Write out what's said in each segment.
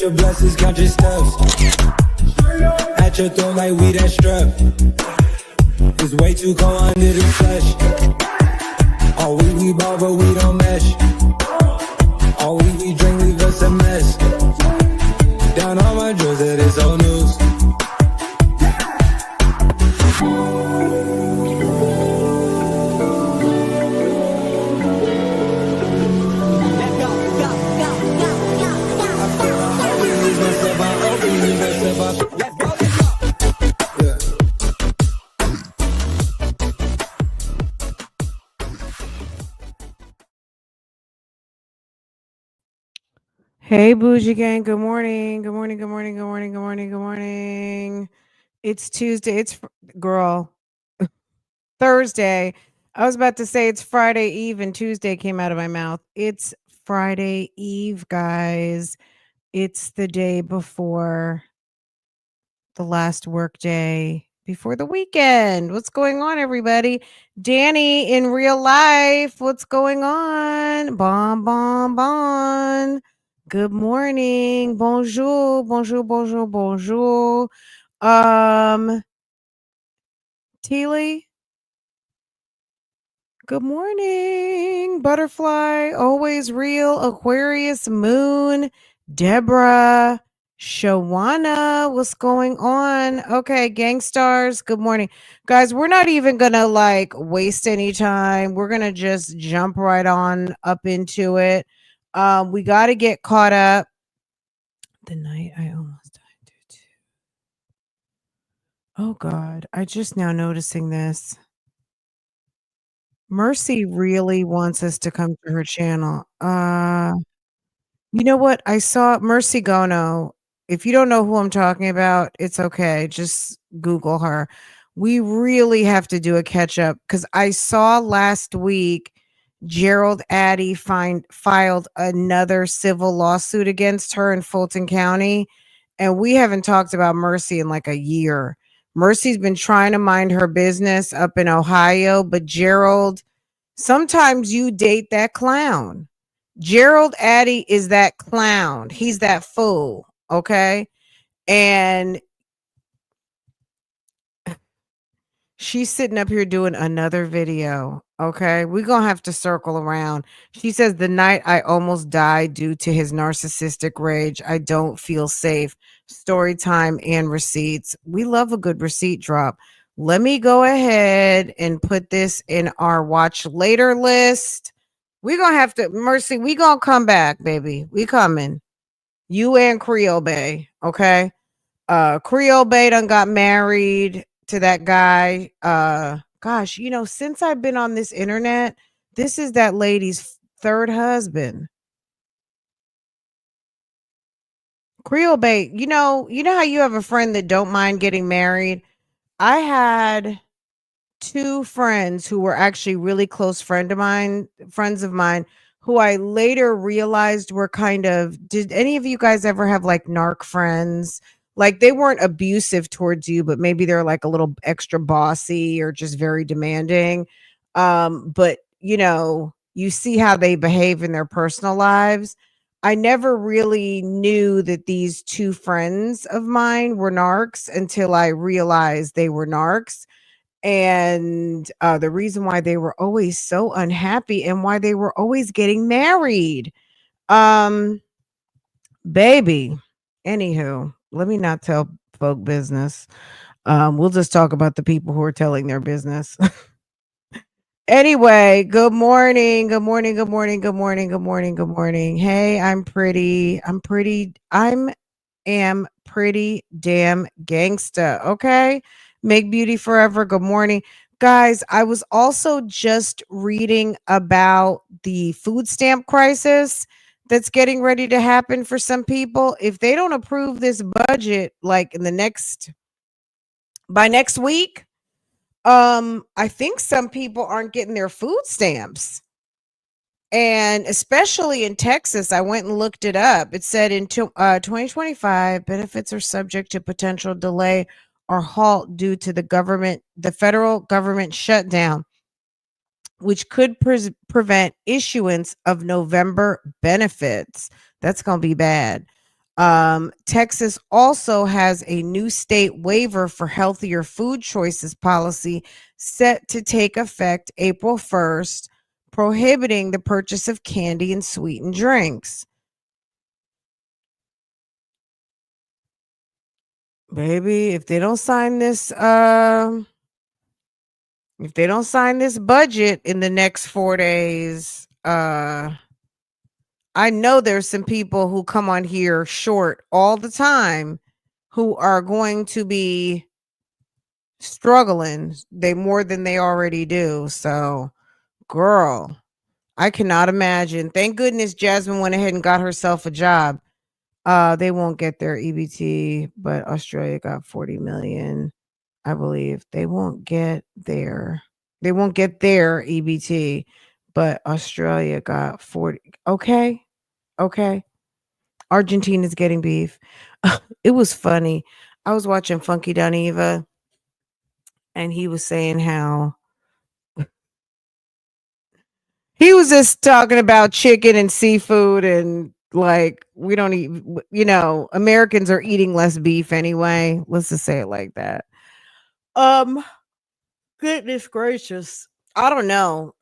your blessings, count your steps. At your throat like we that strep. It's way too cold under the flesh. All we ball, but we don't mesh. All we drink, leave us a mess. Down on my drills, it is old news. Hey, Bougie Gang. Good morning. Good morning. Good morning. Good morning. Good morning. Good morning. It's Tuesday. It's girl Thursday. I was about to say it's Friday Eve and Tuesday came out of my mouth. It's Friday Eve, guys. It's the day before the last work day before the weekend. What's going on, everybody? Danny in real life. What's going on? Bon, bon, bon. Good morning. Bonjour. Bonjour. Bonjour. Bonjour. Teely. Good morning. Butterfly. Always real. Aquarius. Moon. Deborah. Shawana, what's going on? Okay, gangstars, good morning. Guys, we're not even gonna like waste any time. We're gonna just jump right on up into it. We gotta get caught up. The night I almost died due to. Oh God, I just now noticing this. Mercy really wants us to come to her channel. You know what? I saw Mercy Gono. If you don't know who I'm talking about, it's okay. Just Google her. We really have to do a catch up because I saw last week Gerald Addy filed another civil lawsuit against her in Fulton County. And we haven't talked about Mercy in like a year. Mercy's been trying to mind her business up in Ohio, but Gerald, sometimes you date that clown. Gerald Addy is that clown. He's that fool. Okay. And she's sitting up here doing another video. Okay. We're going to have to circle around. She says, the night I almost died due to his narcissistic rage, I don't feel safe. Story time and receipts. We love a good receipt drop. Let me go ahead and put this in our watch later list. We're going to have to, Mercy, we going to come back, baby. We coming. You and Creole Bay, okay? Creole Bay done got married to that guy. Gosh, you know, since I've been on this internet, this is that lady's third husband. Creole Bay, you know how you have a friend that don't mind getting married? I had two friends who were actually really close friends of mine who I later realized were kind of, did any of you guys ever have like narc friends? Like they weren't abusive towards you, but maybe they're like a little extra bossy or just very demanding. But you know, you see how they behave in their personal lives. I never really knew that these two friends of mine were narcs until I realized they were narcs. And the reason why they were always so unhappy and why they were always getting married. Um, baby. Anywho, let me not tell folk business. We'll just talk about the people who are telling their business. Anyway, good morning. Good morning. Good morning. Good morning. Good morning. Good morning. Hey, I'm pretty damn gangsta. Okay. Make beauty forever. Good morning. Guys, I was also just reading about the food stamp crisis that's getting ready to happen for some people. If they don't approve this budget like by next week, I think some people aren't getting their food stamps. And especially in Texas, I went and looked it up. It said in 2025, benefits are subject to potential delay or halt due to the federal government shutdown, which could prevent issuance of November benefits. That's going to be bad. Texas also has a new state waiver for healthier food choices policy set to take effect April 1st, prohibiting the purchase of candy and sweetened drinks. Baby, if they don't sign this budget in the next 4 days, I know there's some people who come on here short all the time who are going to be struggling they more than they already do. So, girl, I cannot imagine. Thank goodness Jasmine went ahead and got herself a job. They won't get their EBT, but Australia got 40 million. I believe they won't get their EBT, but Australia got 40. Okay. Okay. Argentina's getting beef. It was funny. I was watching Funky Doniva and he was saying how he was just talking about chicken and seafood and like we don't eat, Americans are eating less beef anyway. Let's just say it like that. Um Goodness gracious. I don't know.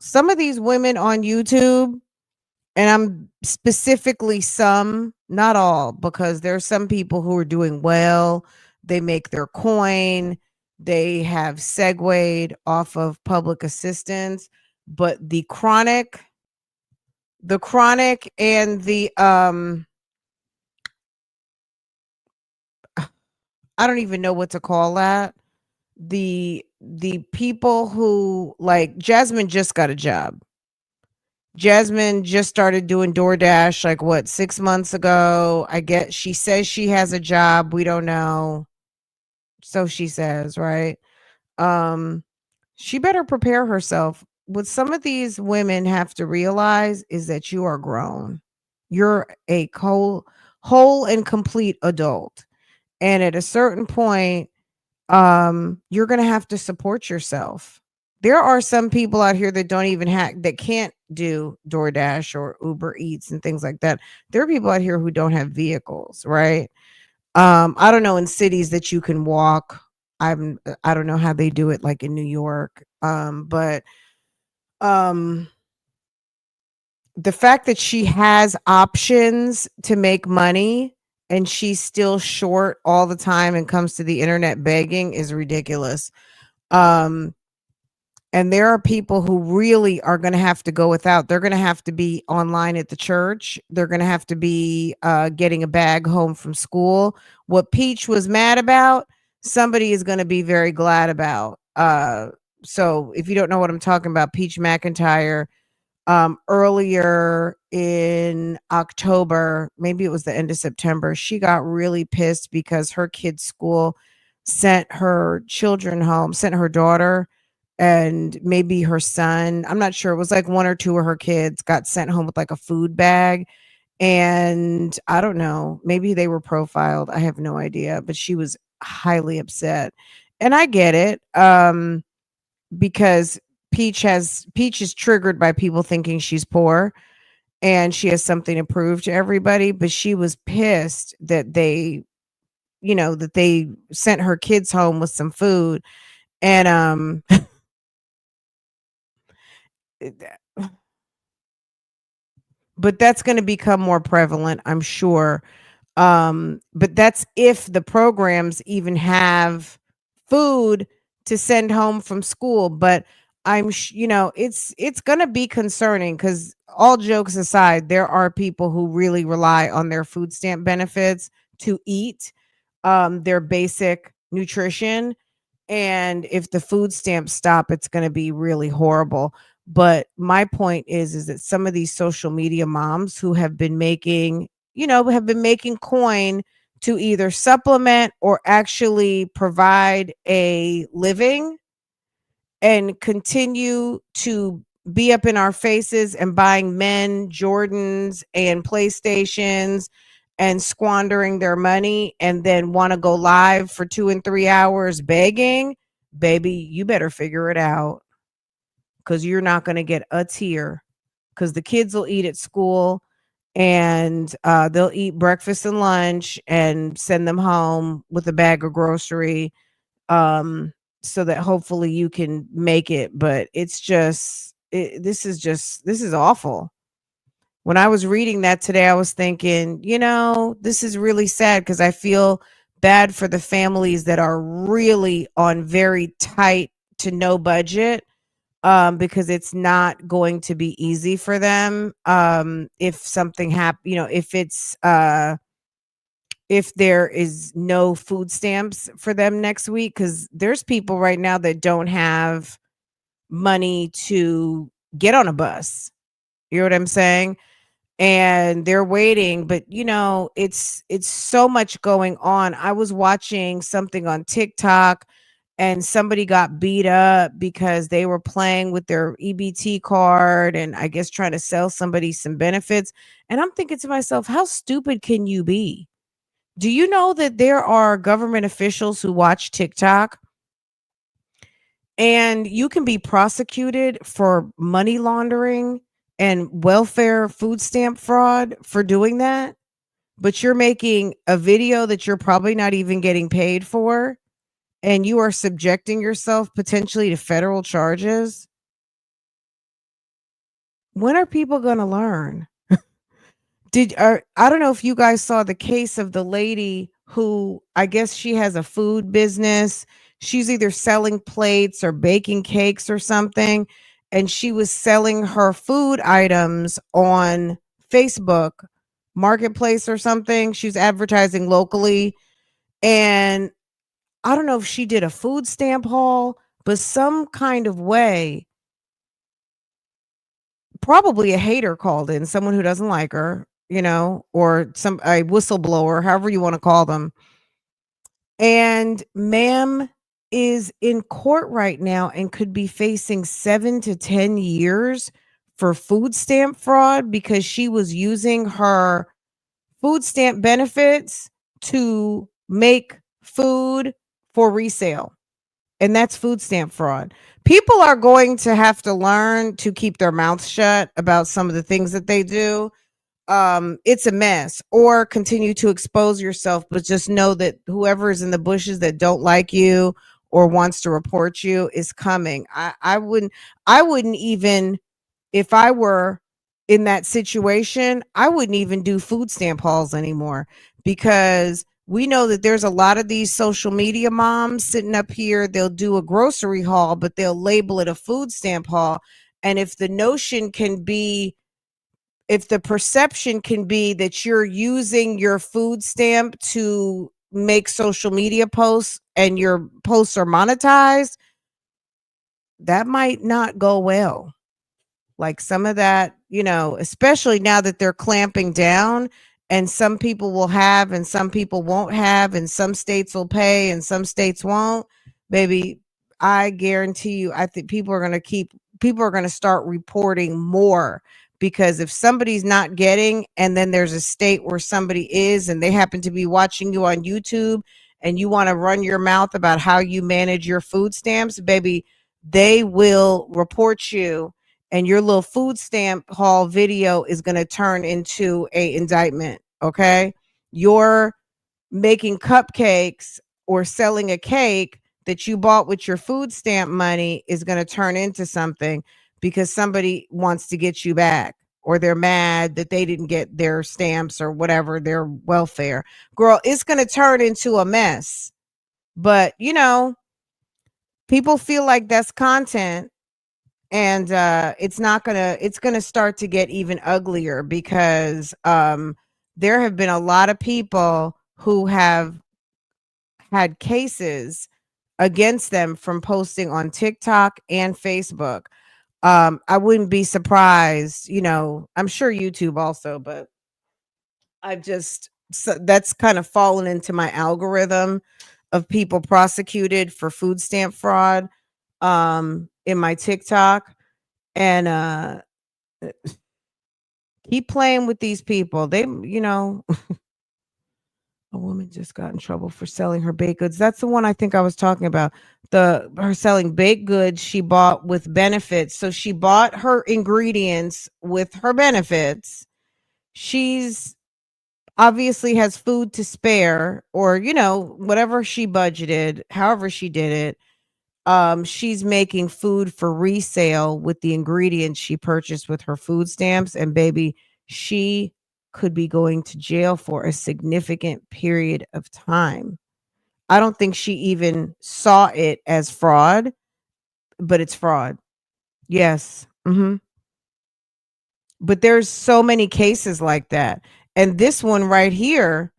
Some of these women on YouTube, and I'm specifically some, not all, because there's some people who are doing well. They make their coin. They have segued off of public assistance, but the chronic and the I don't even know what to call that. The people who like Jasmine just got a job. Jasmine just started doing DoorDash like what 6 months ago. I guess she says she has a job. We don't know. So she says, right? Um she better prepare herself. What some of these women have to realize is that you are grown. You're a whole and complete adult. And at a certain point, you're going to have to support yourself. There are some people out here that don't even that can't do DoorDash or Uber Eats and things like that. There are people out here who don't have vehicles, right? I don't know in cities that you can walk. I don't know how they do it like in New York. But um the fact that she has options to make money and she's still short all the time and comes to the internet begging is ridiculous. Um, and there are people who really are going to have to go without. They're going to have to be online at the church. They're going to have to be getting a bag home from school. What Peach was mad about, somebody is going to be very glad about. So if you don't know what I'm talking about, Peach McIntyre, earlier in October, maybe it was the end of September, she got really pissed because her kid's school sent her children home, sent her daughter and maybe her son. I'm not sure. It was like one or two of her kids got sent home with like a food bag. And I don't know, maybe they were profiled. I have no idea, but she was highly upset. And I get it. Because Peach is triggered by people thinking she's poor and she has something to prove to everybody, but she was pissed that they sent her kids home with some food and but that's going to become more prevalent, I'm sure. But that's if the programs even have food to send home from school. But it's going to be concerning because all jokes aside, there are people who really rely on their food stamp benefits to eat their basic nutrition. And if the food stamps stop, it's going to be really horrible. But my point is that some of these social media moms who have been making coin to either supplement or actually provide a living and continue to be up in our faces and buying men Jordans and PlayStations and squandering their money and then want to go live for 2 and 3 hours begging, baby, you better figure it out because you're not going to get a tear because the kids will eat at school. and they'll eat breakfast and lunch and send them home with a bag of grocery, um, so that hopefully you can make it. But it's this is awful. When I was reading that today, I was thinking, this is really sad because I feel bad for the families that are really on very tight to no budget, because it's not going to be easy for them, if something happen, if there is no food stamps for them next week, because there's people right now that don't have money to get on a bus. You know what I'm saying? And they're waiting, but it's so much going on. I was watching something on TikTok, and somebody got beat up because they were playing with their EBT card and I guess trying to sell somebody some benefits. And I'm thinking to myself, how stupid can you be? Do you know that there are government officials who watch TikTok, and you can be prosecuted for money laundering and welfare food stamp fraud for doing that? But you're making a video that you're probably not even getting paid for, and you are subjecting yourself potentially to federal charges. When are people going to learn? I don't know if you guys saw the case of the lady who, I guess she has a food business. She's either selling plates or baking cakes or something, and she was selling her food items on Facebook Marketplace or something. She was advertising locally, and I don't know if she did a food stamp haul, but some kind of way, probably a hater called in, someone who doesn't like her, or a whistleblower, however you want to call them. And ma'am is in court right now and could be facing 7 to 10 years for food stamp fraud because she was using her food stamp benefits to make food for resale. And that's food stamp fraud. People are going to have to learn to keep their mouths shut about some of the things that they do. It's a mess. Or continue to expose yourself, but just know that whoever is in the bushes that don't like you or wants to report you is coming. I wouldn't even, if I were in that situation, I wouldn't even do food stamp hauls anymore, because we know that there's a lot of these social media moms sitting up here. They'll do a grocery haul, but they'll label it a food stamp haul. And if the perception can be that you're using your food stamp to make social media posts and your posts are monetized, that might not go well. Like some of that, especially now that they're clamping down, and some people will have and some people won't have, and some states will pay and some states won't. Baby, I guarantee you, I think people are going to start reporting more, because if somebody's not getting, and then there's a state where somebody is and they happen to be watching you on YouTube, and you want to run your mouth about how you manage your food stamps, baby, they will report you, and your little food stamp haul video is going to turn into a indictment. Okay, you're making cupcakes or selling a cake that you bought with your food stamp money is going to turn into something because somebody wants to get you back, or they're mad that they didn't get their stamps or whatever, their welfare. Girl, it's going to turn into a mess. But people feel like that's content, and it's gonna start to get even uglier, because there have been a lot of people who have had cases against them from posting on TikTok and Facebook. I wouldn't be surprised, I'm sure YouTube also, but that's kind of fallen into my algorithm of people prosecuted for food stamp fraud in my TikTok. And keep playing with these people. A woman just got in trouble for selling her baked goods. That's the one I think I was talking about. Her selling baked goods she bought with benefits. So she bought her ingredients with her benefits. She's obviously has food to spare, or whatever she budgeted, however she did it. She's making food for resale with the ingredients she purchased with her food stamps, and baby, she could be going to jail for a significant period of time. I don't think she even saw it as fraud, but it's fraud. Yes. But there's so many cases like that. And this one right here,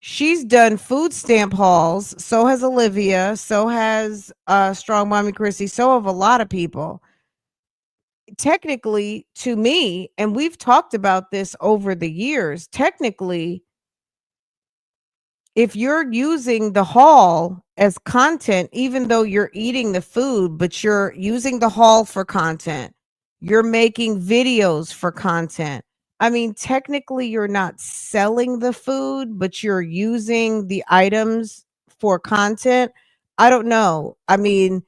she's done food stamp hauls. So has Olivia. So has Strong Mommy Chrissy. So have a lot of people. Technically, to me, and we've talked about this over the years, technically, if you're using the haul as content, even though you're eating the food, but you're using the haul for content, you're making videos for content. I mean, technically, you're not selling the food, but you're using the items for content. I don't know. I mean,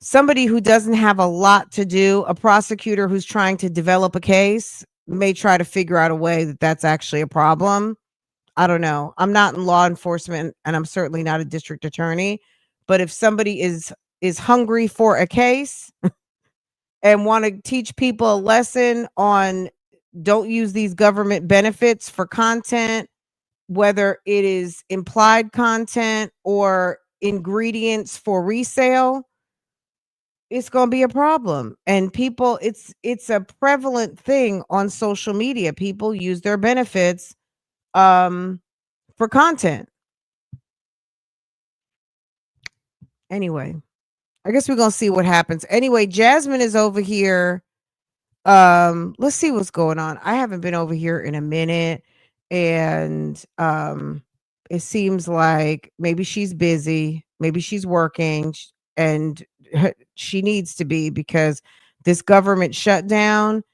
somebody who doesn't have a lot to do, a prosecutor who's trying to develop a case, may try to figure out a way that that's actually a problem. I don't know. I'm not in law enforcement, and I'm certainly not a district attorney, but if somebody is hungry for a case and want to teach people a lesson on don't use these government benefits for content, whether it is implied content or ingredients for resale, it's going to be a problem. And people, it's a prevalent thing on social media. People use their benefits um for content. Anyway, I guess we're gonna see what happens. Anyway, Jasmine is over here. Let's see what's going on. I haven't been over here in a minute, and it seems like maybe she's busy, maybe she's working, and she needs to be, because this government shutdown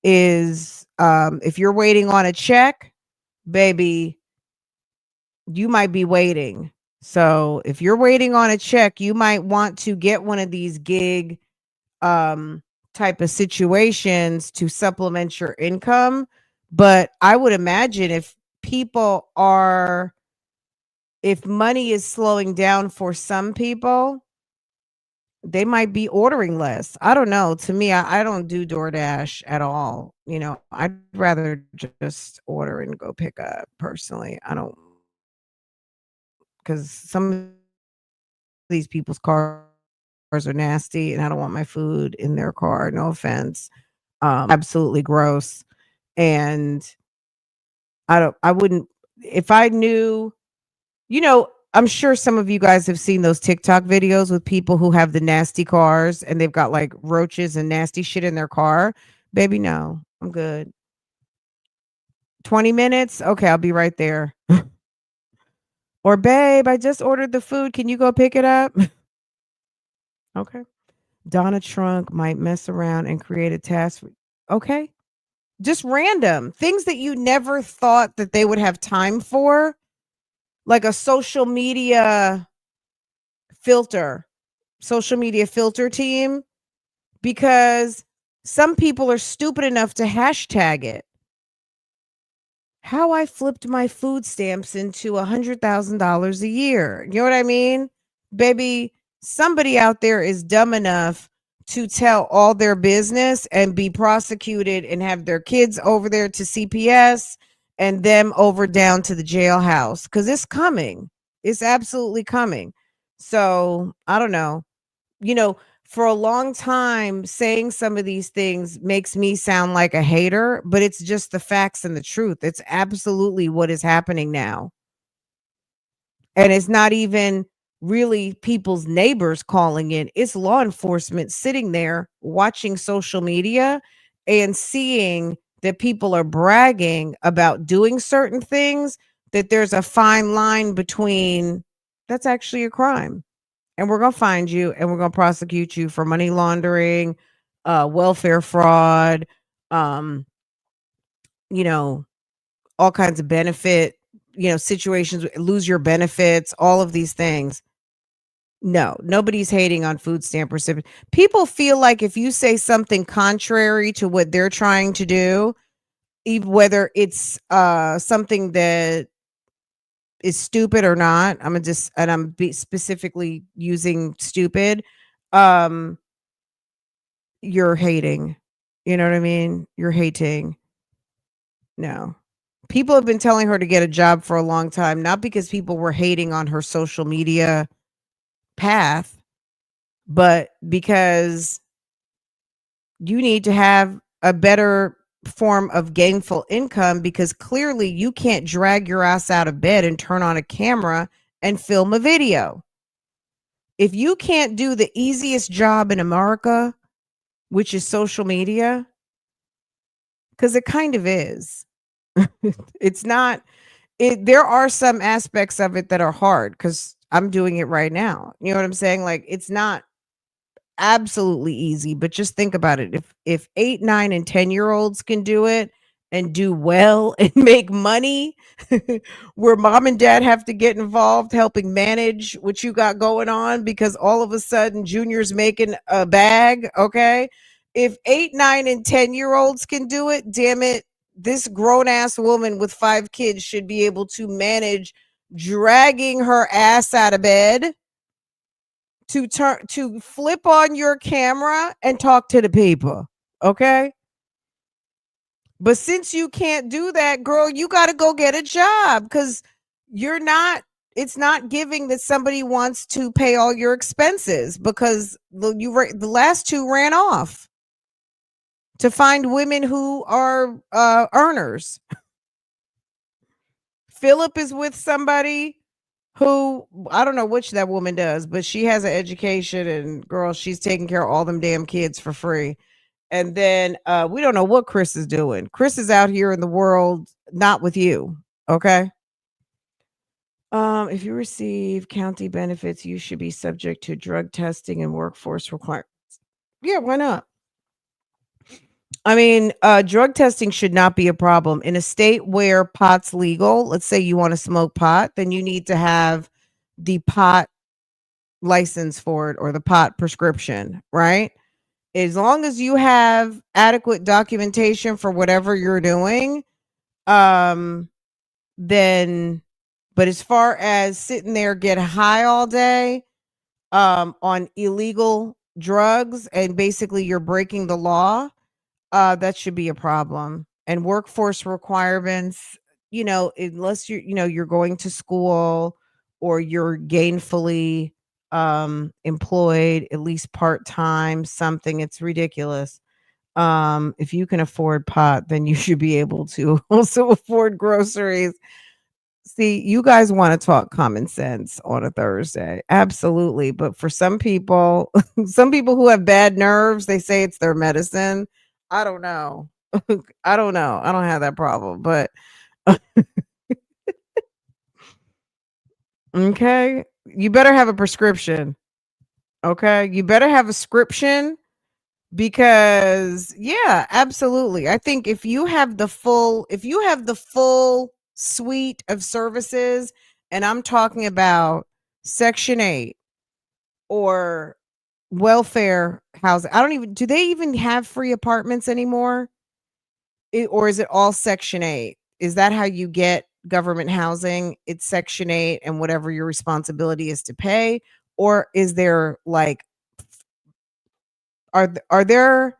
is if you're waiting on a check, baby, you might be waiting. So if you're waiting on a check, you might want to get one of these gig um type of situations to supplement your income. But I would imagine if money is slowing down for some people, they might be ordering less. I don't know. To me, I don't do DoorDash at all. I'd rather just order and go pick up personally. I don't, because some of these people's cars are nasty, and I don't want my food in their car. No offense. Absolutely gross. And I wouldn't, if I knew, I'm sure some of you guys have seen those TikTok videos with people who have the nasty cars and they've got like roaches and nasty shit in their car. Baby, no, I'm good. 20 minutes? Okay, I'll be right there. Or, babe, I just ordered the food. Can you go pick it up? Okay. Donna Trunk might mess around and create a task. Okay. Just random things that you never thought that they would have time for, like a filter, social media filter team, because some people are stupid enough to hashtag it. How I flipped my food stamps into $100,000 a year. You know what I mean? Baby, somebody out there is dumb enough to tell all their business and be prosecuted and have their kids over there to CPS and them over down to the jailhouse, because it's coming. It's absolutely coming. So I don't know. For a long time, saying some of these things makes me sound like a hater, but it's just the facts and the truth. It's absolutely what is happening now. And it's not even really people's neighbors calling in. It's law enforcement sitting there watching social media and seeing that people are bragging about doing certain things, that there's a fine line between that's actually a crime. And we're going to find you and we're going to prosecute you for money laundering, welfare fraud, um, you know, all kinds of benefit, situations, lose your benefits, all of these things. No, nobody's hating on food stamp recipients. People feel like if you say something contrary to what they're trying to do, even whether it's something that is stupid or not. Specifically using stupid. Um, you're hating. You know what I mean? You're hating. No. People have been telling her to get a job for a long time, not because people were hating on her social media path, but because you need to have a better form of gainful income, because clearly you can't drag your ass out of bed and turn on a camera and film a video. If you can't do the easiest job in America, which is social media, because it kind of is. It's not there are some aspects of it that are hard because I'm doing it right now. You know what I'm saying? Like, it's not absolutely easy, but just think about it. If 8, 9, and 10-year-olds can do it and do well and make money, where mom and dad have to get involved helping manage what you got going on because all of a sudden Junior's making a bag, okay? If 8, 9, and 10-year-olds can do it, damn it, this grown ass woman with 5 kids should be able to manage dragging her ass out of bed to flip on your camera and talk to the people. Okay? But since you can't do that, girl, you got to go get a job cuz you're not it's not giving that somebody wants to pay all your expenses because the last two ran off to find women who are earners. Philip is with somebody who, I don't know which that woman does, but she has an education and girl, she's taking care of all them damn kids for free. And then we don't know what Chris is doing. Chris is out here in the world, not with you. Okay. If you receive county benefits, you should be subject to drug testing and workforce requirements. Yeah, why not? I mean, drug testing should not be a problem in a state where pot's legal. Let's say you want to smoke pot, then you need to have the pot license for it or the pot prescription, right? As long as you have adequate documentation for whatever you're doing, um, then, but as far as sitting there get high all day, on illegal drugs and basically you're breaking the law, that should be a problem. And workforce requirements, unless you're going to school or you're gainfully employed at least part-time, something, it's ridiculous. If you can afford pot, then you should be able to also afford groceries. See, you guys want to talk common sense on a Thursday. Absolutely. But for some people, some people who have bad nerves, they say it's their medicine. I don't know. I don't know. I don't have that problem. But okay, you better have a prescription. Okay, you better have a prescription because yeah, absolutely. I think if you have the full suite of services, and I'm talking about Section 8 or welfare housing. I don't even do they even have free apartments anymore? Or is it all Section 8? Is that how you get government housing? It's Section 8 and whatever your responsibility is to pay, or is there like are there,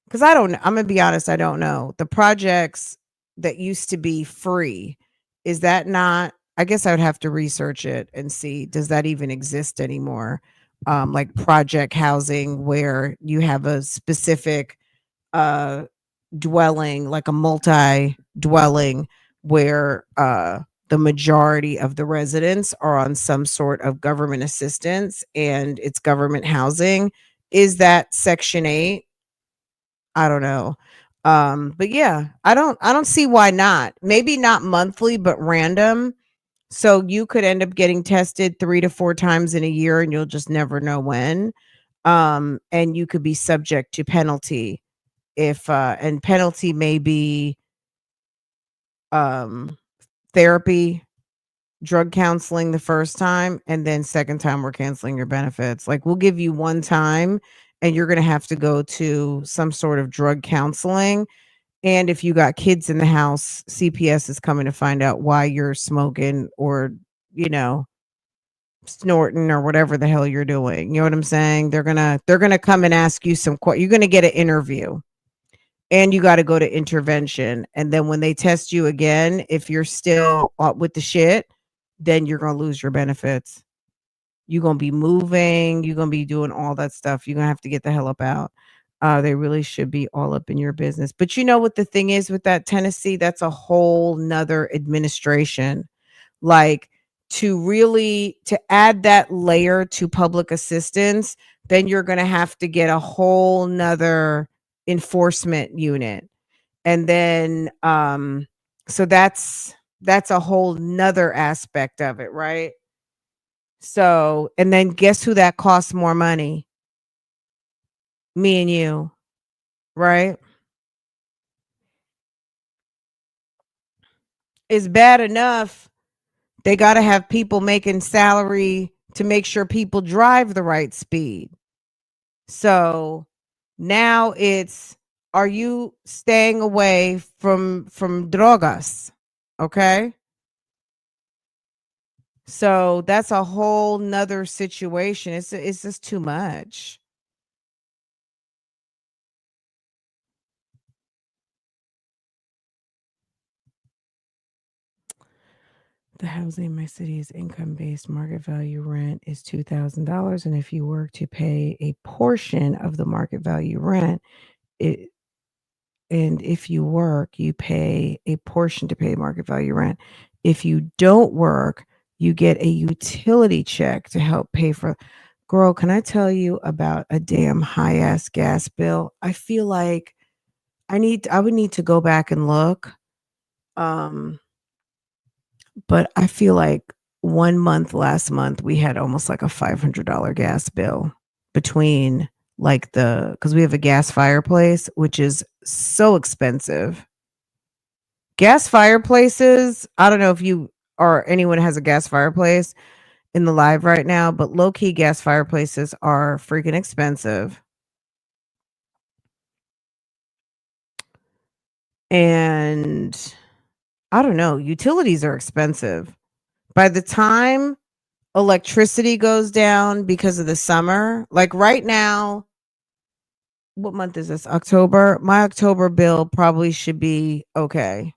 because I don't, I'm gonna be honest, I don't know. The projects that used to be free, is that not? I guess I would have to research it and see, does that even exist anymore? Like project housing where you have a specific uh dwelling, like a multi dwelling, where the majority of the residents are on some sort of government assistance and it's government housing. Is that Section 8? I don't know. But yeah, I don't see why not. Maybe not monthly, but random. So you could end up getting tested 3 to 4 times in a year and you'll just never know when. And you could be subject to penalty if and penalty may be um therapy, drug counseling the first time, and then second time we're canceling your benefits. Like, we'll give you one time and you're going to have to go to some sort of drug counseling, And if you got kids in the house, CPS is coming to find out why you're smoking or, you know, snorting or whatever the hell you're doing. You know what I'm saying? They're gonna come and ask you you're gonna get an interview and you got to go to intervention. And then when they test you again, if you're still with the shit, then you're gonna lose your benefits. You're gonna be moving, you're gonna be doing all that stuff. You're gonna have to get the hell up out. They really should be all up in your business. But you know what the thing is with that Tennessee? That's a whole nother administration. Like to add that layer to public assistance, then you're gonna have to get a whole nother enforcement unit. And then so that's a whole nother aspect of it, right? So, and then guess who that costs more money? Me and you, right? It's bad enough they got to have people making salary to make sure people drive the right speed. So now it's, are you staying away from drogas? Okay? So that's a whole nother situation. It's just too much. The housing in my city is income based. Market value rent is $2,000. And if you work to pay a portion of the market value rent, it and if you work, you pay a portion to pay market value rent. If you don't work, you get a utility check to help pay for. Girl, can I tell you about a damn high ass gas bill? I feel like I would need to go back and look. Um But I feel like 1 month last month, we had almost like a $500 gas bill between like because we have a gas fireplace, which is so expensive. Gas fireplaces, I don't know if you or anyone has a gas fireplace in the live right now, but low key gas fireplaces are freaking expensive. And I don't know, utilities are expensive. By the time electricity goes down because of the summer. Like right now, what month is this? October. My October bill probably should be okay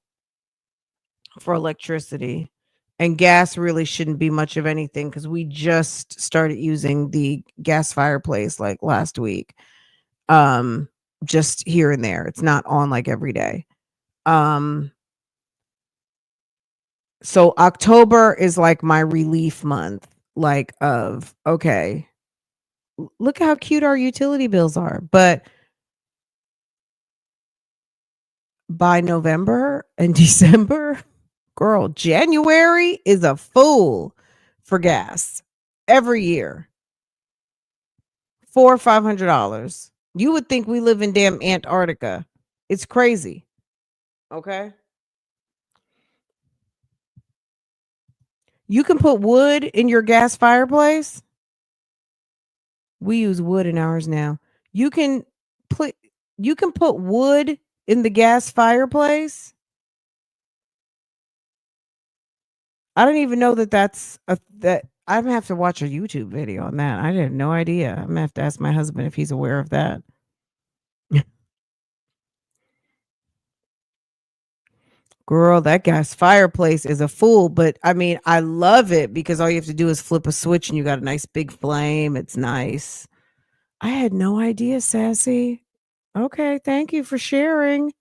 for electricity. And gas really shouldn't be much of anything because we just started using the gas fireplace like last week. Um, just here and there. It's not on like every day. Um, so October is like my relief month, like of okay, look how cute our utility bills are. But by November and December, girl, January is a fool for gas every year. $400 or $500. You would think we live in damn Antarctica. It's crazy. Okay. You can put wood in your gas fireplace. We use wood in ours now. You can put you can put wood in the gas fireplace. I don't even know that that I'm gonna have to watch a YouTube video on that. I had no idea. I'm gonna have to ask my husband if he's aware of that. Girl, that gas fireplace is a fool, but I mean, I love it because all you have to do is flip a switch and you got a nice big flame. It's nice. I had no idea, Sassy. Okay, thank you for sharing.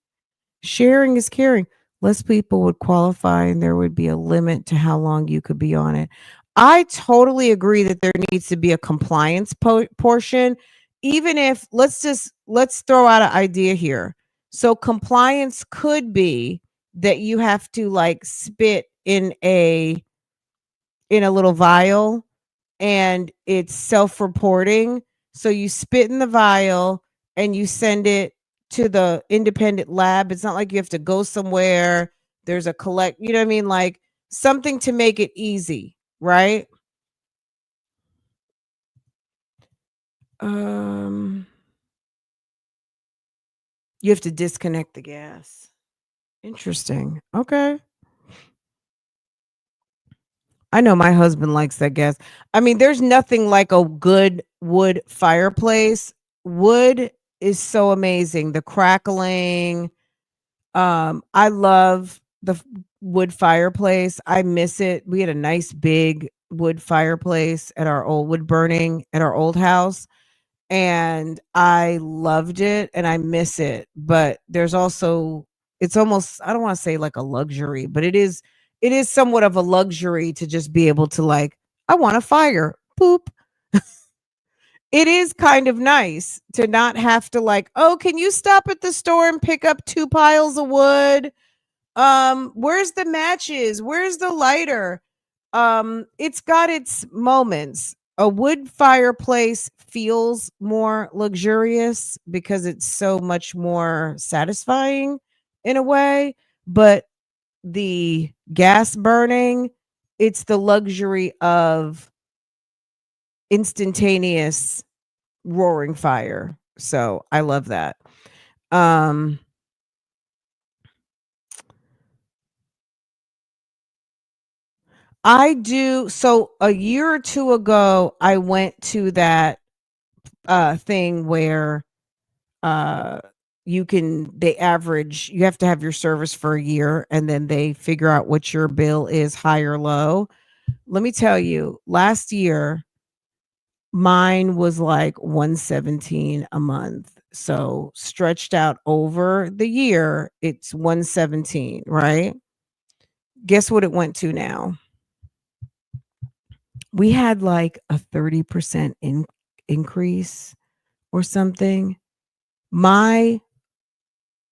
Sharing is caring. Less people would qualify and there would be a limit to how long you could be on it. I totally agree that there needs to be a compliance portion. Even if let's throw out an idea here. So compliance could be that you have to like spit in a little vial and it's self-reporting. So you spit in the vial and you send it to the independent lab. It's not like you have to go somewhere. There's a collect, you know what I mean? Like something to make it easy, right? Um You have to disconnect the gas. Interesting. Okay. I know my husband likes that gas. I mean, there's nothing like a good wood fireplace. Wood is so amazing. The crackling. I love the wood fireplace. I miss it. We had a nice big wood fireplace at our old wood burning at our old house, and I loved it and I miss it. But there's also, it's almost, I don't want to say like a luxury, but it is somewhat of a luxury to just be able to like, I want a fire. Poop. It is kind of nice to not have to like, oh, can you stop at the store and pick up 2 piles of wood? Where's the matches? Where's the lighter? It's got its moments. A wood fireplace feels more luxurious because it's so much more satisfying in a way, but the gas burning, it's the luxury of instantaneous roaring fire. So I love that. Um I do. So a year or two ago, I went to that thing where uh you have to have your service for a year and then they figure out what your bill is, high or low. Let me tell you, last year mine was like 117 a month. So stretched out over the year, it's 117, right? Guess what it went to now? We had like a 30% increase or something. My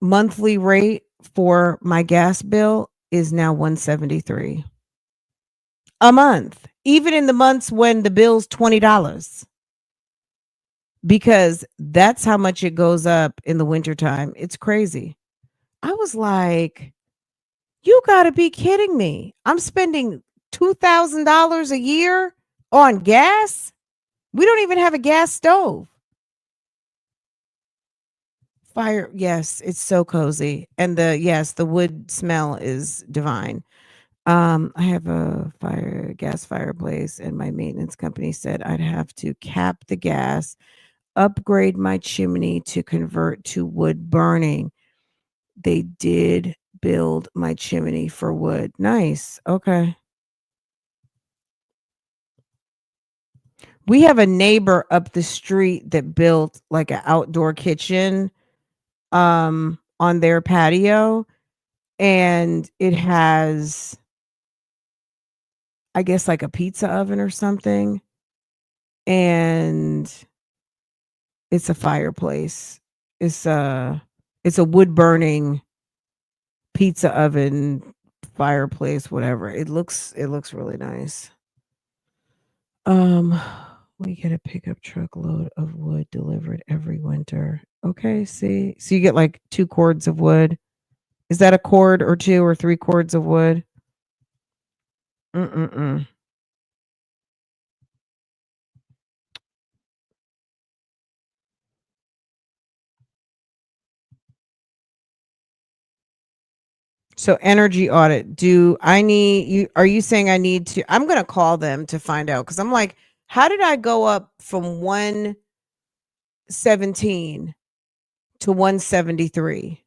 monthly rate for my gas bill is now 173 a month, even in the months when the bill's $20, because that's how much it goes up in the wintertime. It's crazy. I was like, you got to be kidding me. I'm spending $2,000 a year on gas. We don't even have a gas stove. Fire, yes, it's so cozy. And the wood smell is divine. I have a gas fireplace and my maintenance company said I'd have to cap the gas, upgrade my chimney to convert to wood burning. They did build my chimney for wood. Nice. Okay. We have a neighbor up the street that built like an outdoor kitchen on their patio, and it has, I guess, like a pizza oven or something, and it's a fireplace. It's a it's a wood burning pizza oven fireplace, whatever. It looks really nice. Um we get a pickup truck load of wood delivered every winter. Okay, see. So you get like 2 cords of wood. Is that a cord or 2 or 3 cords of wood? Mm-mm-mm. So energy audit. Do I need you? Are you saying I need to? I'm going to call them to find out because I'm like, how did I go up from 117 to 173?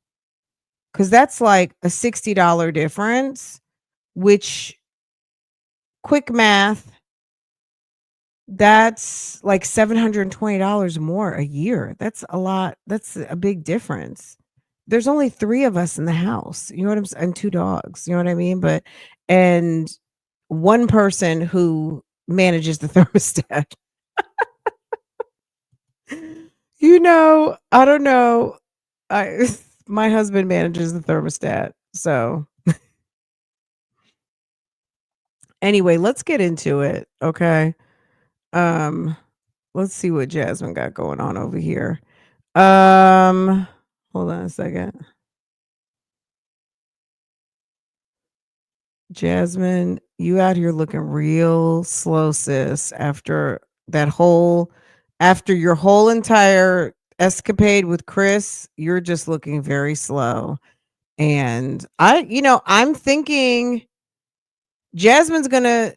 Because that's like a $60 difference, which, quick math, that's like $720 more a year. That's a lot. That's a big difference. There's only 3 of us in the house. You know what I'm saying? And 2 dogs. You know what I mean? But and one person who manages the thermostat. I don't know. I my husband manages the thermostat. So, anyway, let's get into it, okay? Um, let's see what Jasmine got going on over here. Um, hold on a second. Jasmine, you out here looking real slow, sis, after that whole after your whole entire escapade with Chris, you're just looking very slow. And I'm thinking Jasmine's gonna,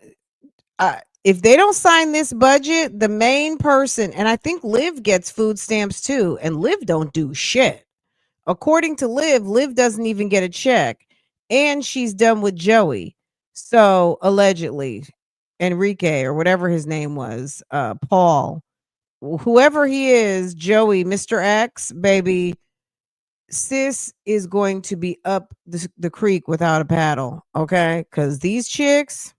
if they don't sign this budget, the main person, and I think Liv gets food stamps too, and Liv don't do shit. According to Liv doesn't even get a check, and she's done with Joey. So allegedly, Enrique or whatever his name was, Paul, whoever he is, Joey, Mr. X, baby, sis is going to be up the creek without a paddle, okay? Because these chicks,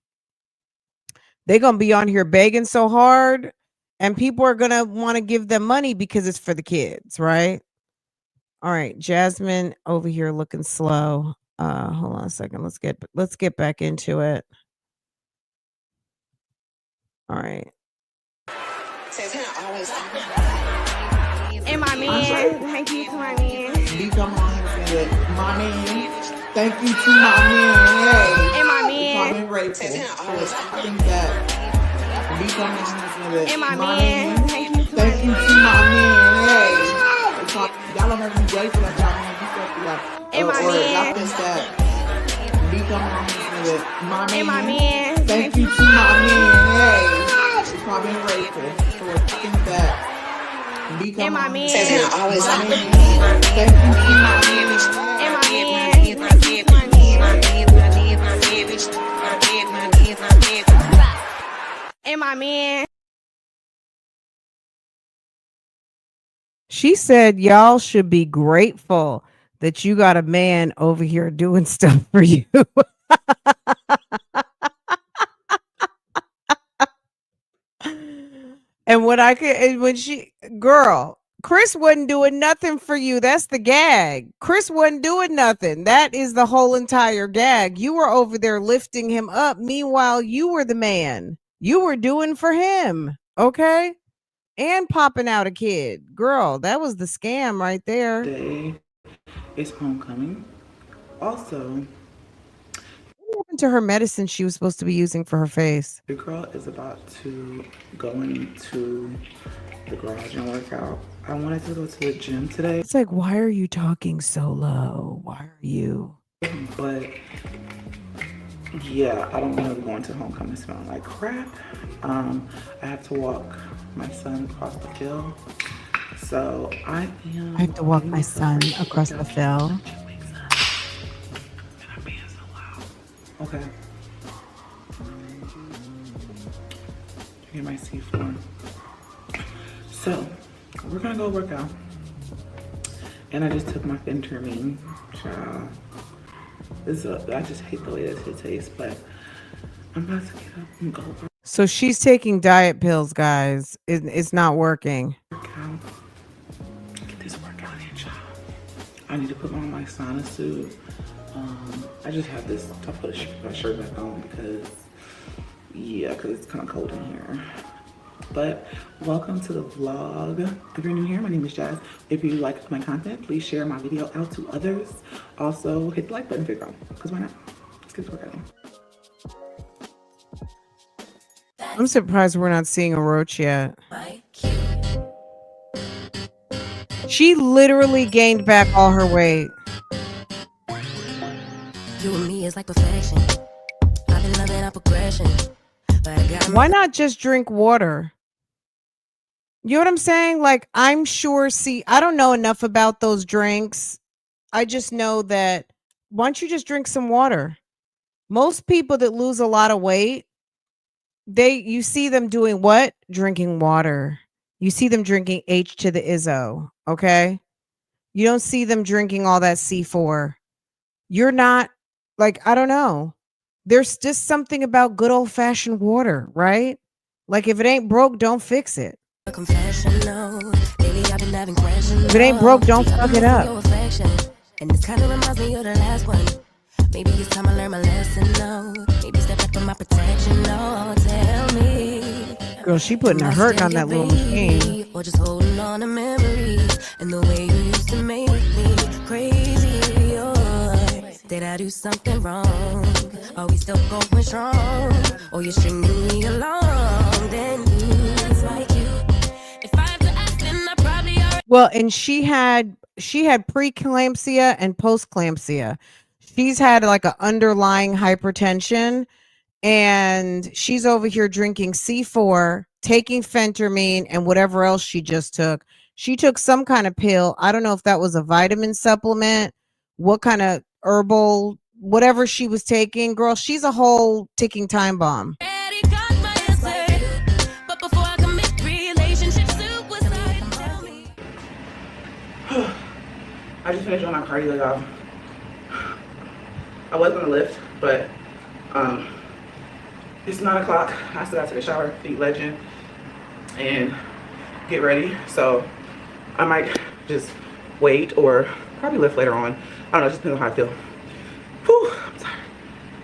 they're gonna be on here begging so hard, and people are gonna want to give them money because it's for the kids, right? All right, Jasmine over here looking slow. Hold on a second. Let's get back into it. All right. And my man, thank you to my man. He come on and say, my man, thank you to my man. And my man. I'm grateful for the thing that he come on and say, And my man, thank you to my man. Y'all don't have to be grateful that y'all want to do stuff like, and my man. y'all think that he come on and say, my man, And my man. thank you to my man. I'm grateful for the thing that. And my man. Thank you to my man. And my man. Thank you to my man. And my man. She said y'all should be grateful that you got a man over here doing stuff for you. And Chris wasn't doing nothing for you. That's the gag. Chris wasn't doing nothing. That is the whole entire gag. You were over there lifting him up. Meanwhile, you were the man. You were doing for him. Okay? And popping out a kid. Girl, that was the scam right there. Today is homecoming. Also, what happened to her medicine she was supposed to be using for her face? the girl is about to go into the garage and work out. I wanted to go to the gym today. It's like, why are you talking so low? Why are you? But yeah, I don't want to be going to homecoming smelling like crap. I have to walk my son across the field. So I have to walk my son across the field. And I'm being so loud. Okay. Hear my C4. So we're gonna go work out. And I just took my phentermine. Child. I just hate the way this shit tastes, but I'm about to get up and go work. So she's taking diet pills, guys. It's not working. Get this workout in, child. I need to put on my sauna suit. I just have this. I put my shirt back on because it's kind of cold in here. But welcome to the vlog. If you're new here, my name is Jazz. If you like my content, please share my video out to others. Also, hit the like button if you're grown, because why not? Let's get this workout in. I'm surprised we're not seeing a roach yet. She literally gained back all her weight. You and me is like perfection. I've been loving our progression. Why not just drink water? You know what I'm saying? Like, I'm sure, I don't know enough about those drinks. I just know that, why don't you just drink some water? Most people that lose a lot of weight, you see them doing what? Drinking water. You see them drinking H to the Izzo, okay? You don't see them drinking all that C4. You're not, like, I don't know. There's just something about good old-fashioned water, right? Like, if it ain't broke, don't fix it. If it ain't broke, don't fuck it up. And this kind of reminds me of the last one. Maybe it's time I learn my lesson, no. Maybe step back from my protection, no. Tell me. Girl, she putting her hurt on that little machine. Or just holding on to memories and the way you used to make me crazy. Or did I do something wrong? Are we still going strong? Or you're stringing me along? Then it's like you. If I have to ask, then I probably already. Well, and she had preeclampsia and postclampsia. She's had like an underlying hypertension, and she's over here drinking C4, taking phentermine, and whatever else she just took. She took some kind of pill. I don't know if that was a vitamin supplement, what kind of herbal, whatever she was taking. Girl, she's a whole ticking time bomb. Already got my answer, but before I commit relationship suicide, tell me. I just finished on my cardio, y'all. I was gonna lift, but it's 9 o'clock. I still got to take a shower, feed Legend, and get ready. So I might just wait or probably lift later on. I don't know, it just depends on how I feel. Whew, I'm tired.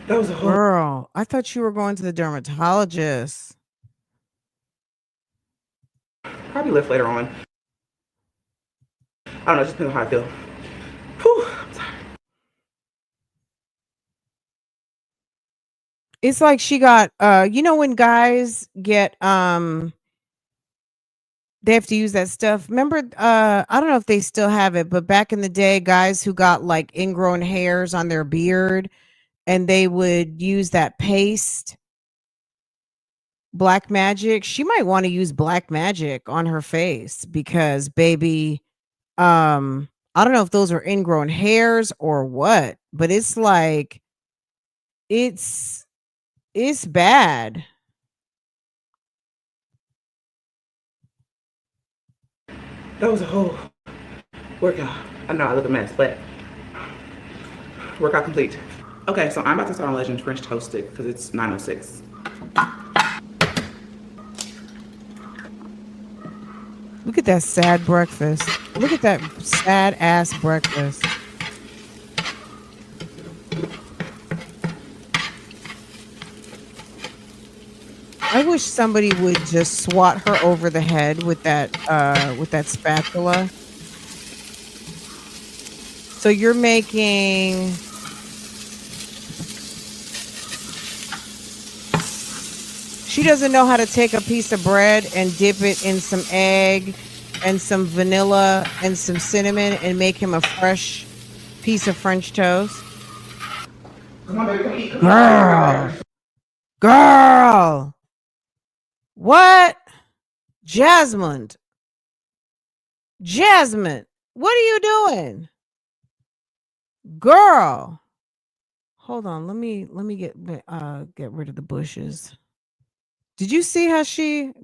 That was a whole Girl, I thought you were going to the dermatologist. probably lift later on. I don't know, it just depends on how I feel. Whew, I'm tired. It's like she got when guys get they have to use that stuff. Remember, I don't know if they still have it, but back in the day, guys who got like ingrown hairs on their beard and they would use that paste, Black Magic. She might want to use Black Magic on her face because baby, I don't know if those are ingrown hairs or what, but it's like it's bad. That was a whole workout. I know I look a mess, but workout complete. Okay, so I'm about to start on Legend French toasted because it's 9:06. Look at that sad breakfast. Look at that sad ass breakfast. I wish somebody would just swat her over the head with that spatula. So you're making she doesn't know how to take a piece of bread and dip it in some egg and some vanilla and some cinnamon and make him a fresh piece of French toast. Come on, baby, come eat. Girl. What? Jasmine, what are you doing? Girl. Hold on, let me get rid of the bushes. Did you see how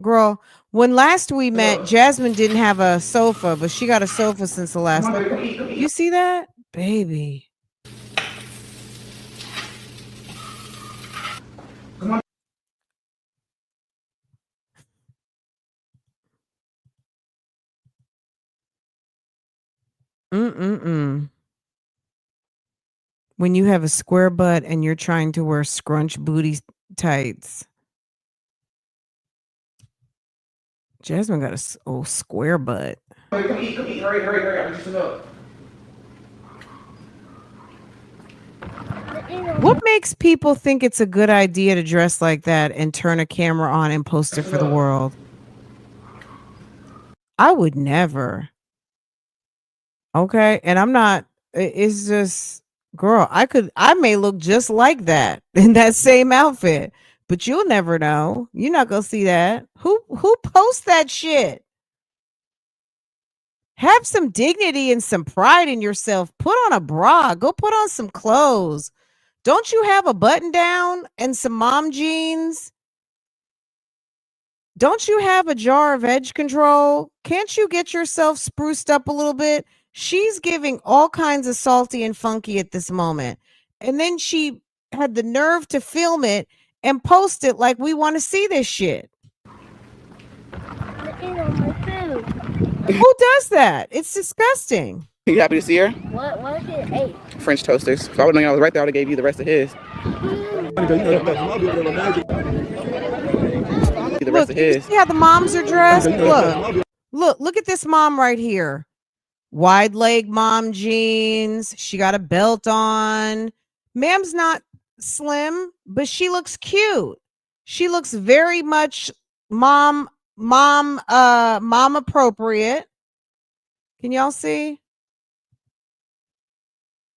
girl, when last we met, Jasmine didn't have a sofa, but she got a sofa since the last Come on, baby, come eat, come eat. You see that? Baby. Come on. When you have a square butt and you're trying to wear scrunch booty tights. Jasmine got a old square butt. Come eat, hurry, I need to know. What makes people think it's a good idea to dress like that and turn a camera on and post it for the world? I would never. Okay. And I'm not, it's just, girl, I may look just like that in that same outfit, but you'll never know. You're not going to see that. Who posts that shit? Have some dignity and some pride in yourself. Put on a bra. Go put on some clothes. Don't you have a button down and some mom jeans? Don't you have a jar of edge control? Can't you get yourself spruced up a little bit? She's giving all kinds of salty and funky at this moment. And then she had the nerve to film it and post it like we want to see this shit. Who does that? It's disgusting. You happy to see her? What is it? Hey. French toasters. If I would have known I was right there, I would have gave you the rest of his. Look, you see how the moms are dressed? Look at this mom right here. Wide leg mom jeans. She got a belt on. Ma'am's not slim, but she looks cute. She looks very much mom appropriate. Can y'all see?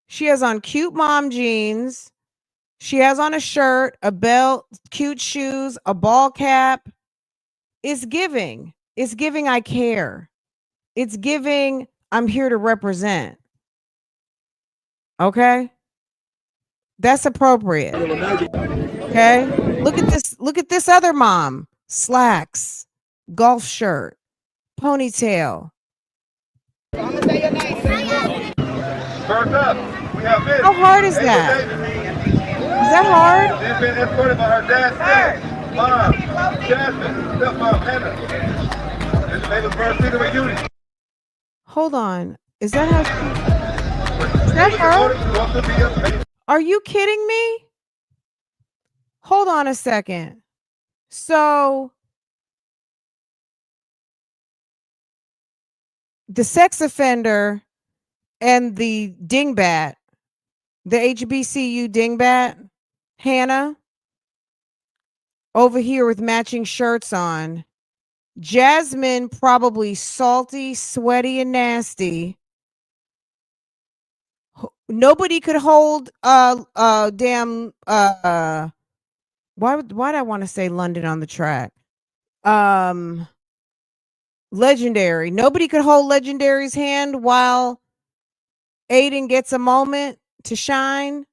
She has on cute mom jeans. She has on a shirt, a belt, cute shoes, a ball cap. It's giving. It's giving I care. It's giving I'm here to represent. Okay? That's appropriate. Okay? Look at this. Look at this other mom. Slacks, golf shirt, ponytail. First up, we have Miss How hard is that? Is that hard? She's been escorted by her dad, mom, Jasmine, stepmom, Hannah. This is David's first season reunion. Hold on. Is that how Is that her? Are you kidding me? Hold on a second. So the sex offender and the dingbat, the HBCU dingbat, Hannah, over here with matching shirts on. Jasmine, probably salty, sweaty, and nasty. Nobody could hold damn why'd I want to say London on the track? Legendary. Nobody could hold Legendary's hand while Aiden gets a moment to shine.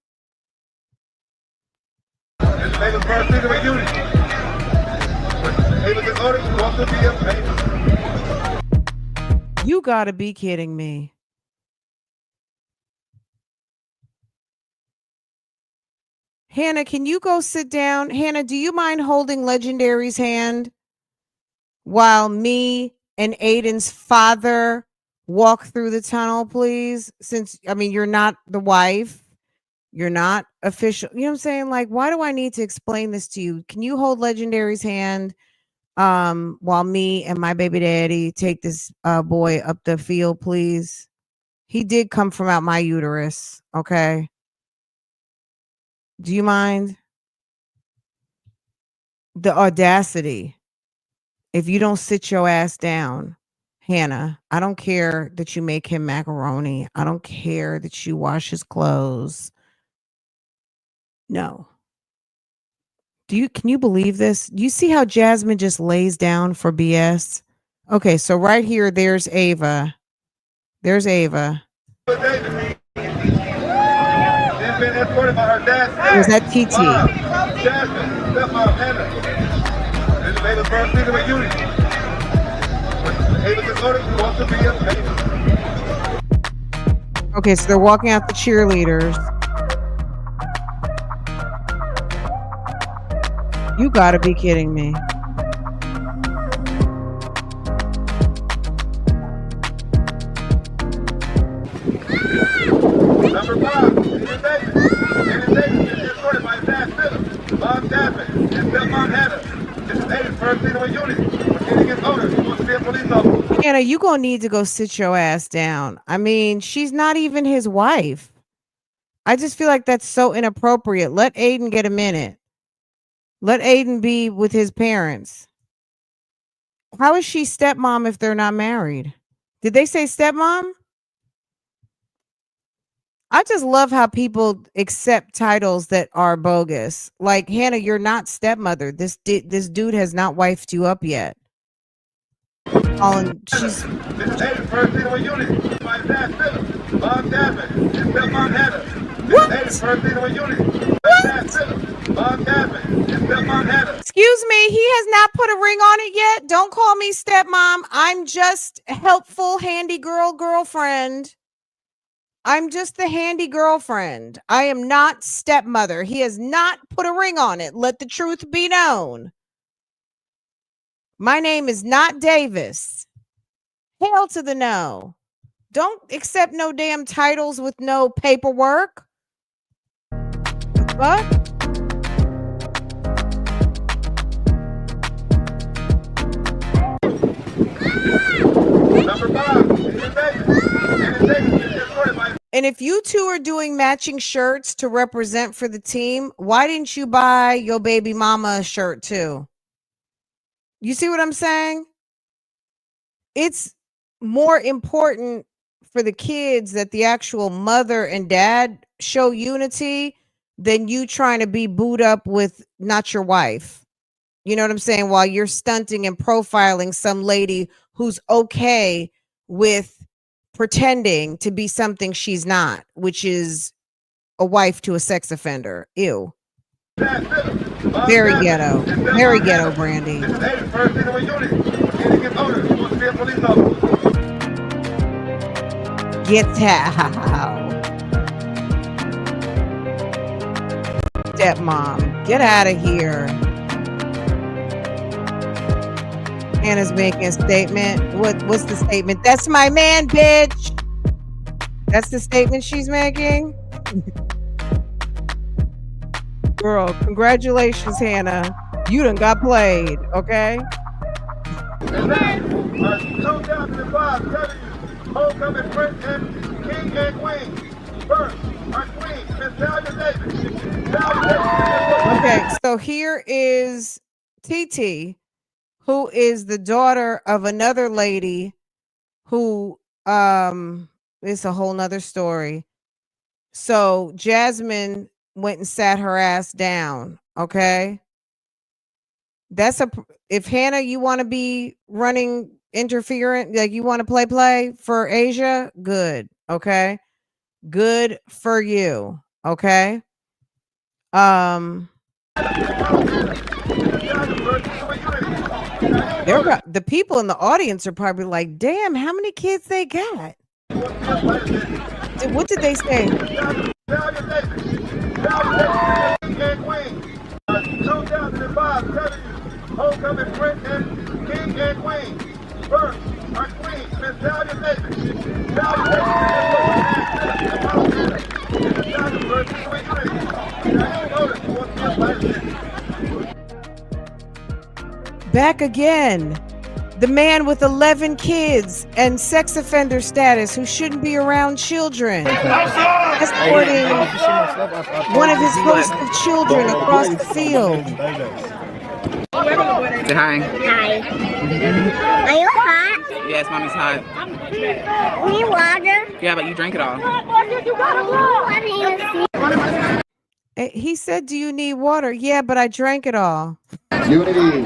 You gotta be kidding me. Hannah, can you go sit down? Hannah, do you mind holding Legendary's hand while me and Aiden's father walk through the tunnel, please? Since, I mean, you're not the wife. You're not official. You know what I'm saying? Like, why do I need to explain this to you? Can you hold Legendary's hand while me and my baby daddy take this boy up the field, please? He did come from out my uterus, okay? Do you mind? The audacity. If you don't sit your ass down, Hannah, I don't care that you make him macaroni. I don't care that you wash his clothes. No. Can you believe this? You see how Jasmine just lays down for BS? Okay, so right here, there's Ava. There's Ava. She's been escorted by her dad. Was that TT? Jasmine, stepmom, Hannah. This is David's first season reunion. Ava gets ordered to walk to BS. Okay, so they're walking out the cheerleaders. You gotta be kidding me. Number 5, David Davis. David Davis is escorted by his dad, Philip, mom, Jasmine, and stepmom, Hannah. This is David's first season reunion. When he gets older, he wants to be a police officer. Hannah, you gonna need to go sit your ass down. I mean, she's not even his wife. I just feel like that's so inappropriate. Let Aiden get a minute. Let Aiden be with his parents. How is she stepmom if they're not married? Did they say stepmom? I just love how people accept titles that are bogus. Like, Hannah, you're not stepmother. This dude has not wifed you up yet. She's. This is David's first season reunion. By his dad, Philip, mom, Jasmine, and stepmom, Hannah. This is David's first season reunion. By his dad, Philip, mom, Jasmine, and stepmom, Hannah. Excuse me, he has not put a ring on it yet. Don't call me stepmom. I'm just helpful, handy girlfriend. I'm just the handy girlfriend. I am not stepmother. He has not put a ring on it. Let the truth be known. My name is not Davis. Hell to the no. Don't accept no damn titles with no paperwork. What? Number 5, David Davis. David Davis is escorted by. And if you two are doing matching shirts to represent for the team, why didn't you buy your baby mama a shirt too? You see what I'm saying? It's more important for the kids that the actual mother and dad show unity than you trying to be booed up with not your wife. You know what I'm saying? While you're stunting and profiling some lady who's okay with pretending to be something she's not, which is a wife to a sex offender. Ew. Very ghetto. Very ghetto, Brandy. This is 81st City Unit. Any get older, you want to be a police officer. Get out. Stepmom, get out of here. Hannah's making a statement. What's the statement? That's my man, bitch. That's the statement she's making. Girl, congratulations, Hannah. You done got played, okay? 2005 W. Homecoming Prince and King and Queen. First, our Queen, Miss Talia Davis. Okay, so here is TT, who is the daughter of another lady who it's a whole nother story. So Jasmine went and sat her ass down. Okay. If Hannah, you want to be running interferent, like you want to play for Asia, good. Okay. Good for you. Okay. The people in the audience are probably like, damn, how many kids they got? What did they say? 2005 W. Homecoming Prince and King and Queen. First, our Queen, Miss Talia Davis. Back again. The man with 11 kids and sex offender status who shouldn't be around children. Escorting one of his host of children across the field. Say hi. Hi. Are you hot? Yes, mommy's hot. Need water? Yeah, but you drank it all. He said, do you need water? Yeah, but I drank it all. Unity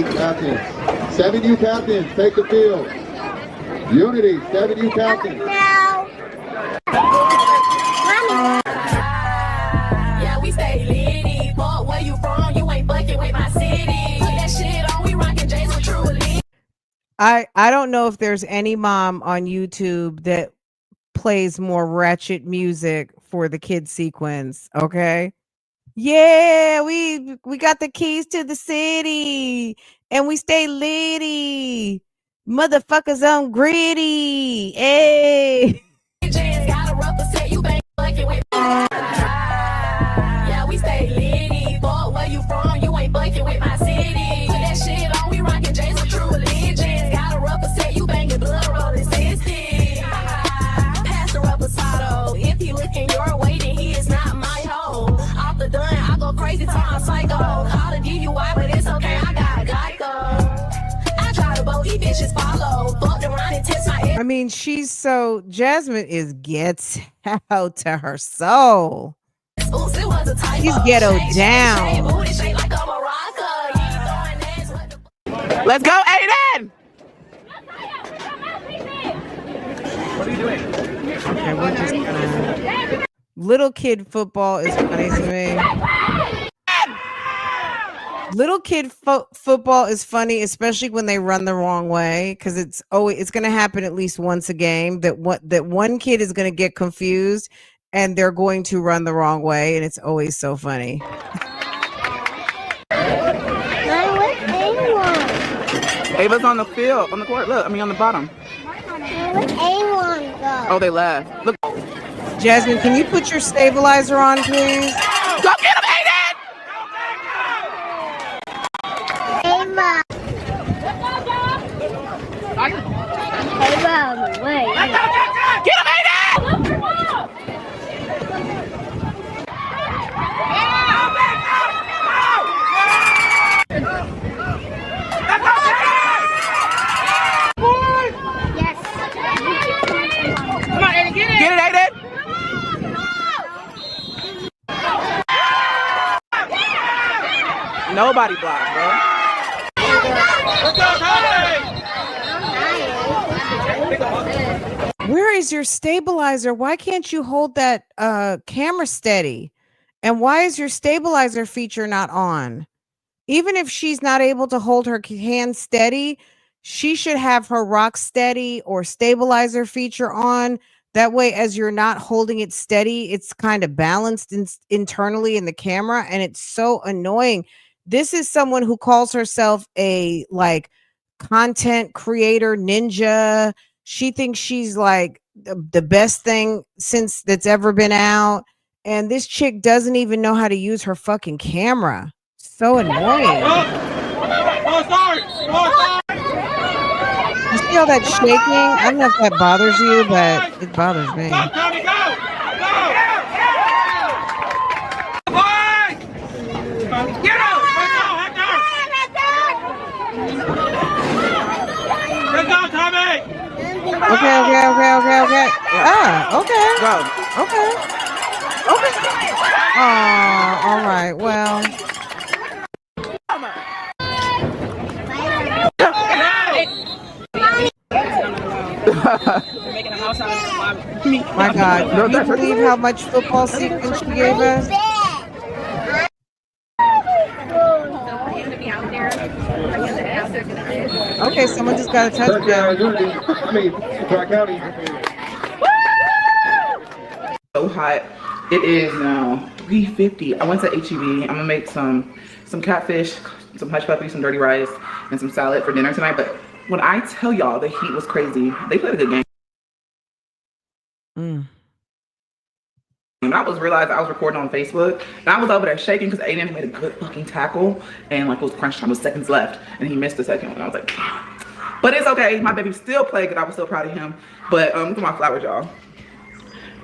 captains. 7U captains, take the field. Unity, 7U captains. No. Yeah, we stay litty. Fuck where you from, you ain't fucking with my city. Put that shit on, we rockin' J's with truly. I don't know if there's any mom on YouTube that plays more ratchet music for the kid sequence. Okay. Yeah, we got the keys to the city and we stay litty. Motherfuckers on gritty. Hey. Yeah, we stay litty. Fuck where you from, you ain't fucking with my city. Put that shit on, we rockin' J's with true religion. Got a rubber set, you bangin' blood rolling 60. Pass the rubber sato. If he looking your way, then he is not my hoe. Off the dun, I go crazy till I'm psycho. Call the DUI, but it's okay, I got Geico. I try to both, these bitches follow. Fucked around and test my I mean, Jasmine gets out to her soul. She's ghetto down. Let's go, Aiden! What are you doing? Okay, we're just gonna... Little kid football is funny to me. Little kid football is funny, especially when they run the wrong way, because it's going to happen at least once a game that one kid is going to get confused and they're going to run the wrong way, and it's always so funny. Ava's on the field, on the court. Look, on the bottom. Oh, they left. Look. Jasmine, can you put your stabilizer on, please? Go get him, Aiden! Ava. Ava on the way. Get him, Aiden! Yeah. nobody blocked, bro. Where is your stabilizer? Why can't you hold that camera steady? And why is your stabilizer feature not on? Even if she's not able to hold her hand steady, she should have her rock steady or stabilizer feature on. That way, as you're not holding it steady, it's kind of balanced internally in the camera. And it's so annoying. This is someone who calls herself a like content creator ninja. She thinks she's like the best thing since that's ever been out. And this chick doesn't even know how to use her fucking camera. So annoying. You see all that shaking? I don't know if that bothers you, but it bothers me. Okay. Ah, okay. Okay. Oh, all right. Well. My God, can you believe how much football sequence she gave us? Okay, someone just got a touchdown. So hot. It is now 3:50. I went to HEB. I'm gonna make some catfish, some hush puppies, some dirty rice, and some salad for dinner tonight. But when I tell y'all the heat was crazy, they played a good game. And I realized I was recording on Facebook, and I was over there shaking because Aiden made a good fucking tackle, and like it was crunch time with seconds left, and he missed the second one. I was like, but it's okay. My baby still played good. I was still proud of him. But look at my flowers, y'all.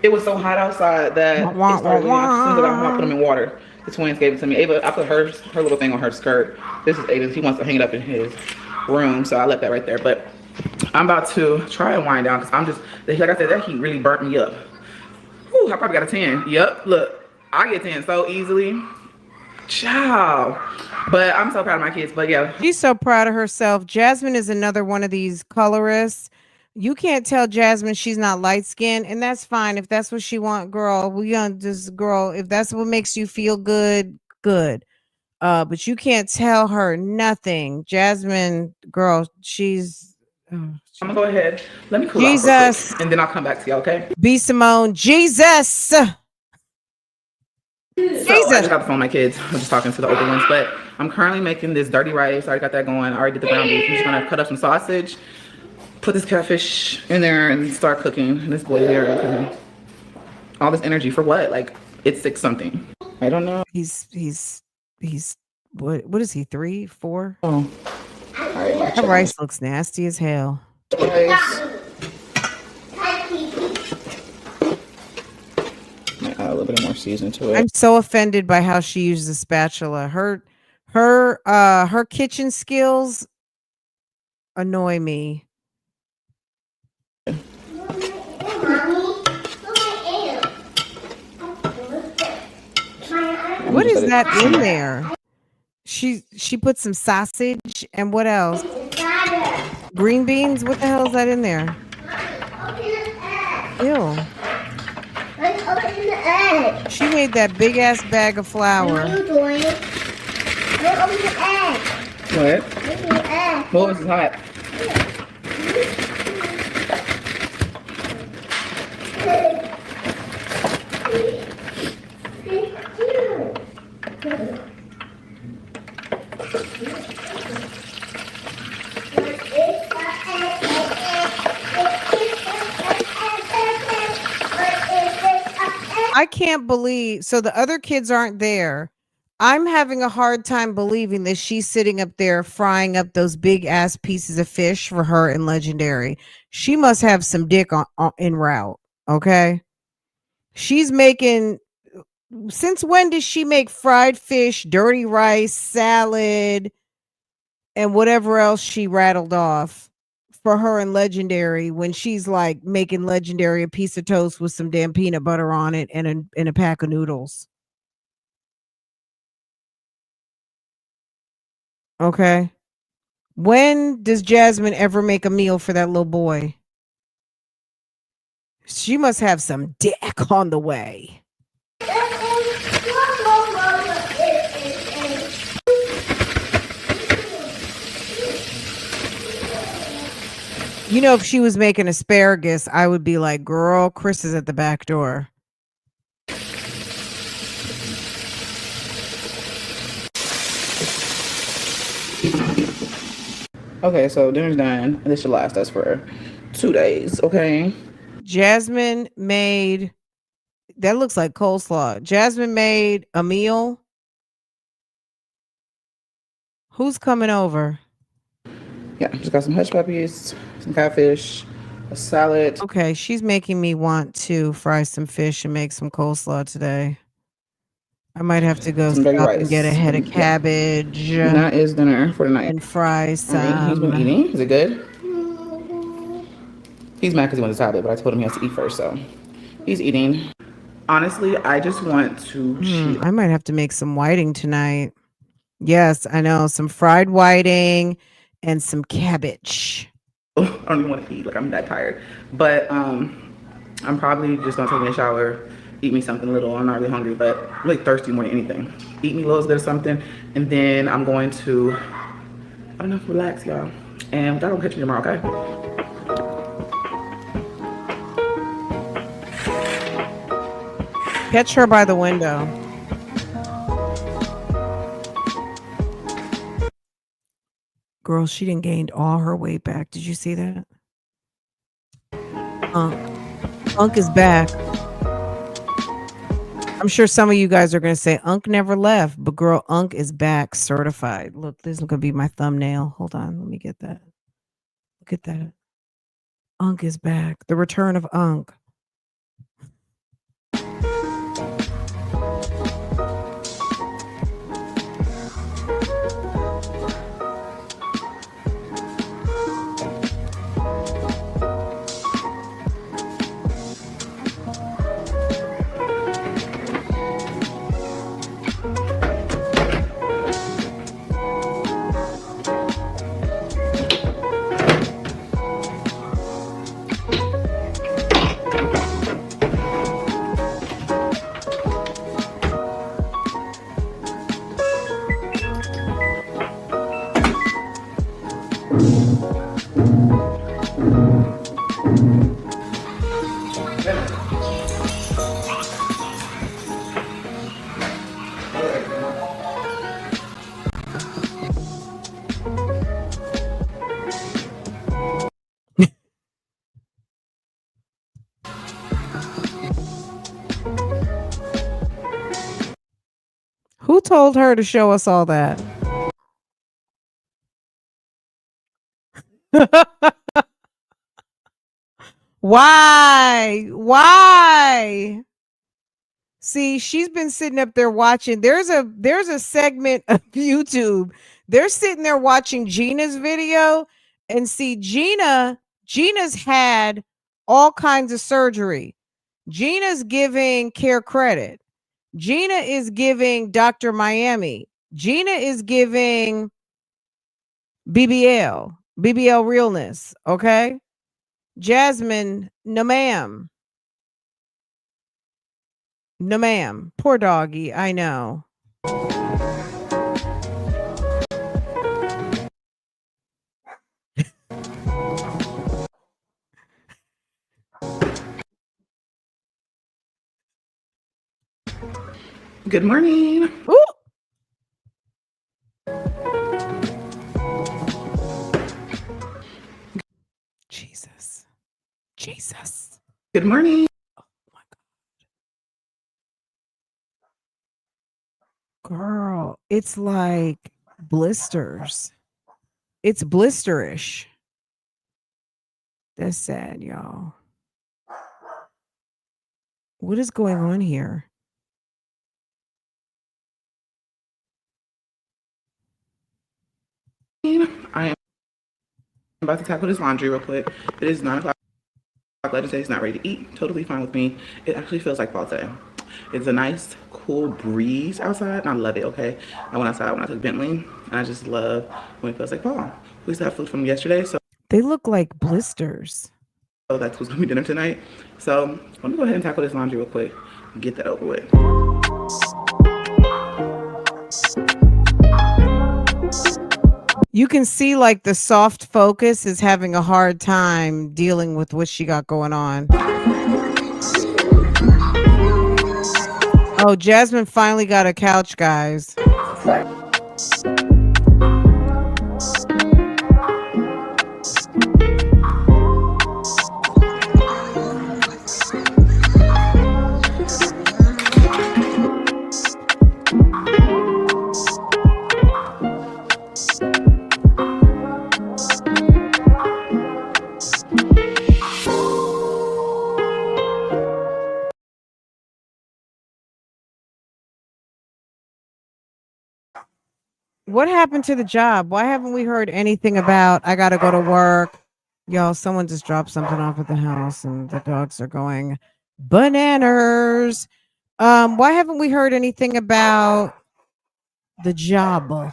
It was so hot outside that it started leaning. As soon as I put them in water, the twins gave it to me. Ava, I put her little thing on her skirt. This is Aiden's. He wants to hang it up in his room, so I left that right there. But I'm about to try and wind down because I'm just, like I said, that heat really burnt me up. Whew, I probably got a 10. Yep, look, I get 10 so easily. Ciao. But I'm so proud of my kids. But yeah, She's so proud of herself. Jasmine is another one of these colorists. You can't tell Jasmine she's not light skinned, and that's fine. If that's what she want, girl, if that's what makes you feel good, good. But you can't tell her nothing. Jasmine, girl, she's I'm gonna go ahead. Let me cool Jesus. off real quick, and then I'll come back to y'all, okay? B. Simone, Jesus. So I just got the phone with my kids. I'm just talking to the older ones, but I'm currently making this dirty rice. I already got that going. I already did the ground beef. I'm just gonna cut up some sausage, put this catfish in there, and start cooking. And this boy there, all this energy for what? Like it's 6 something. I don't know. He's what is he? 3, 4? Oh, all right. That rice looks nasty as hell. Rice. Add a little bit more season to it. I'm so offended by how she uses a spatula. Her kitchen skills annoy me. What is that in there? She put some sausage and what else? Green beans? What the hell is that in there? Ew. Let's open the egg. She made that big ass bag of flour. What are you doing? Let's open the egg. What? Open the egg. Well, this is hot. I can't believe, so the other kids aren't there. I'm having a hard time believing that she's sitting up there frying up those big ass pieces of fish for her and Legendary. She must have some dick on en route. Okay. She's making, since when does she make fried fish, dirty rice, salad, and whatever else she rattled off for her and Legendary when she's like making Legendary a piece of toast with some damn peanut butter on it and a pack of noodles? Okay. When does Jasmine ever make a meal for that little boy? She must have some dick on the way. You know, if she was making asparagus, I would be like, girl, Chris is at the back door. Okay, so dinner's done. This should last us for 2 days, okay? Jasmine made, that looks like coleslaw. Jasmine made a meal. Who's coming over? Yeah, just got some hush puppies, some catfish, a salad. Okay, she's making me want to fry some fish and make some coleslaw today. I might have to go Some dirty stop and get a rice. head of Yeah. cabbage And that is dinner for the night. and fry All right, he's been some. eating. Is it good? He's mad because he wants a tablet, but I told him he has to eat first, so he's eating. Honestly, I just want to chill. I might have to make some whiting tonight. Yes, I know. Some fried whiting and some cabbage. I don't even want to eat. Like, I'm that tired. But I'm probably just gonna take me a shower, eat me something little. I'm not really hungry, but I'm really thirsty more than anything. Eat me a little bit of something, and then I'm going to, I don't know, relax, y'all. And that'll catch me tomorrow, okay? Catch her by the window. Girl, she done gained all her weight back. Did you see that? Unc is back. I'm sure some of you guys are going to say Unc never left, but girl, Unc is back certified. Look, this is going to be my thumbnail. Hold on. Let me get that. Look at that. Unc is back. The return of Unc. Who told her to show us all that? Why? Why? See, she's been sitting up there watching. There's a segment of YouTube. They're sitting there watching Gina's video, and see Gina's had all kinds of surgery. Gina's giving Care credit. Gina is giving Dr. Miami. Gina is giving BBL realness. Okay. Jasmine, no ma'am. No ma'am. Poor doggy. I know. Good morning. Ooh. Jesus. Good morning. Oh my God. Girl, it's like blisters. It's blisterish. That's sad, y'all. What is going on here? I am about to tackle this laundry real quick. It is 9 o'clock. Legislature is not ready to eat. Totally fine with me. It actually feels like fall today. It's a nice, cool breeze outside, and I love it, okay? I went outside when I took Bentley, and I just love when it feels like fall. We still have food from yesterday, so They look like blisters. that's what's gonna be dinner tonight. So let me go ahead and tackle this laundry real quick and get that over with. You can see like the soft focus is having a hard time dealing with what she got going on. Oh, Jasmine finally got a couch, guys. What happened to the job? Why haven't we heard anything about I gotta go to work? Y'all, someone just dropped something off at the house and the dogs are going bananas. Why haven't we heard anything about the job? All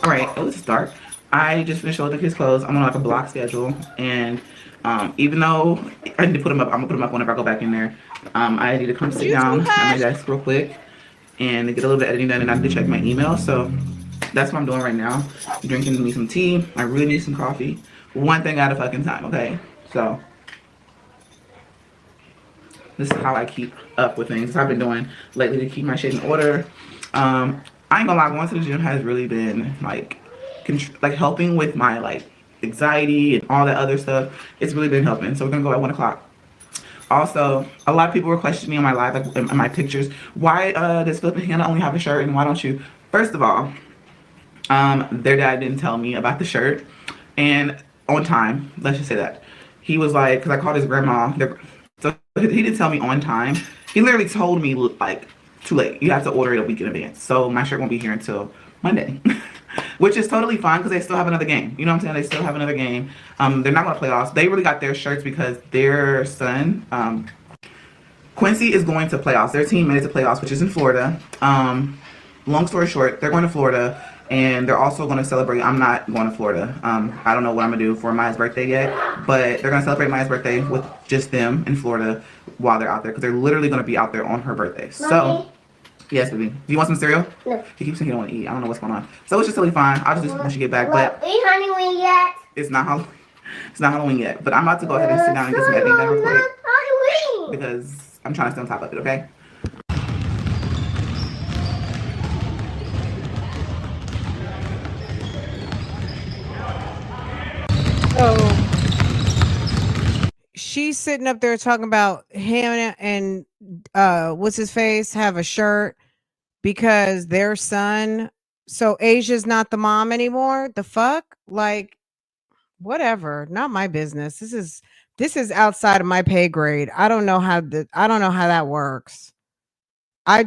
right, let's start. I just finished loading his clothes. I'm on like a block schedule, and even though I need to put them up, I'm gonna put them up whenever I go back in there. I need to come sit down at my desk real quick and get a little bit of editing done, and I need to check my email. So that's what I'm doing right now. I'm drinking me some tea. I really need some coffee. One thing at a fucking time, okay? So this is how I keep up with things. I've been doing lately to keep my shit in order. I ain't gonna lie, going to the gym has really been like helping with my like anxiety and all that other stuff. It's really been helping. So we're gonna go at 1 o'clock. Also, a lot of people were questioning me on my live, like in my pictures, why does Philip and Hannah only have a shirt and why don't you? First of all, their dad didn't tell me about the shirt, and on time, let's just say that. He was like, because I called his grandma, so he didn't tell me on time. He literally told me like, too late, you have to order it a week in advance. So my shirt won't be here until Monday. Which is totally fine because they still have another game. You know what I'm saying? They still have another game. They're not going to playoffs. They really got their shirts because their son, Quincy, is going to playoffs. Their team made it to playoffs, which is in Florida. Long story short, they're going to Florida, and they're also going to celebrate. I'm not going to Florida. I don't know what I'm going to do for Maya's birthday yet, but they're going to celebrate Maya's birthday with just them in Florida while they're out there because they're literally going to be out there on her birthday. So... yes, baby. Do you want some cereal? No. He keeps saying he don't want to eat. I don't know what's going on. So it's just totally fine. I'll just when she get back. But are you Halloween yet? It's not Halloween. It's not Halloween yet. But I'm about to go ahead and sit down and get some editing done real quick. Halloween. Because I'm trying to stay on top of it, okay? So she's sitting up there talking about Hannah and what's his face have a shirt because their son. So Asia's not the mom anymore. The fuck? Like, whatever. Not my business. This is outside of my pay grade. I don't know how that works. I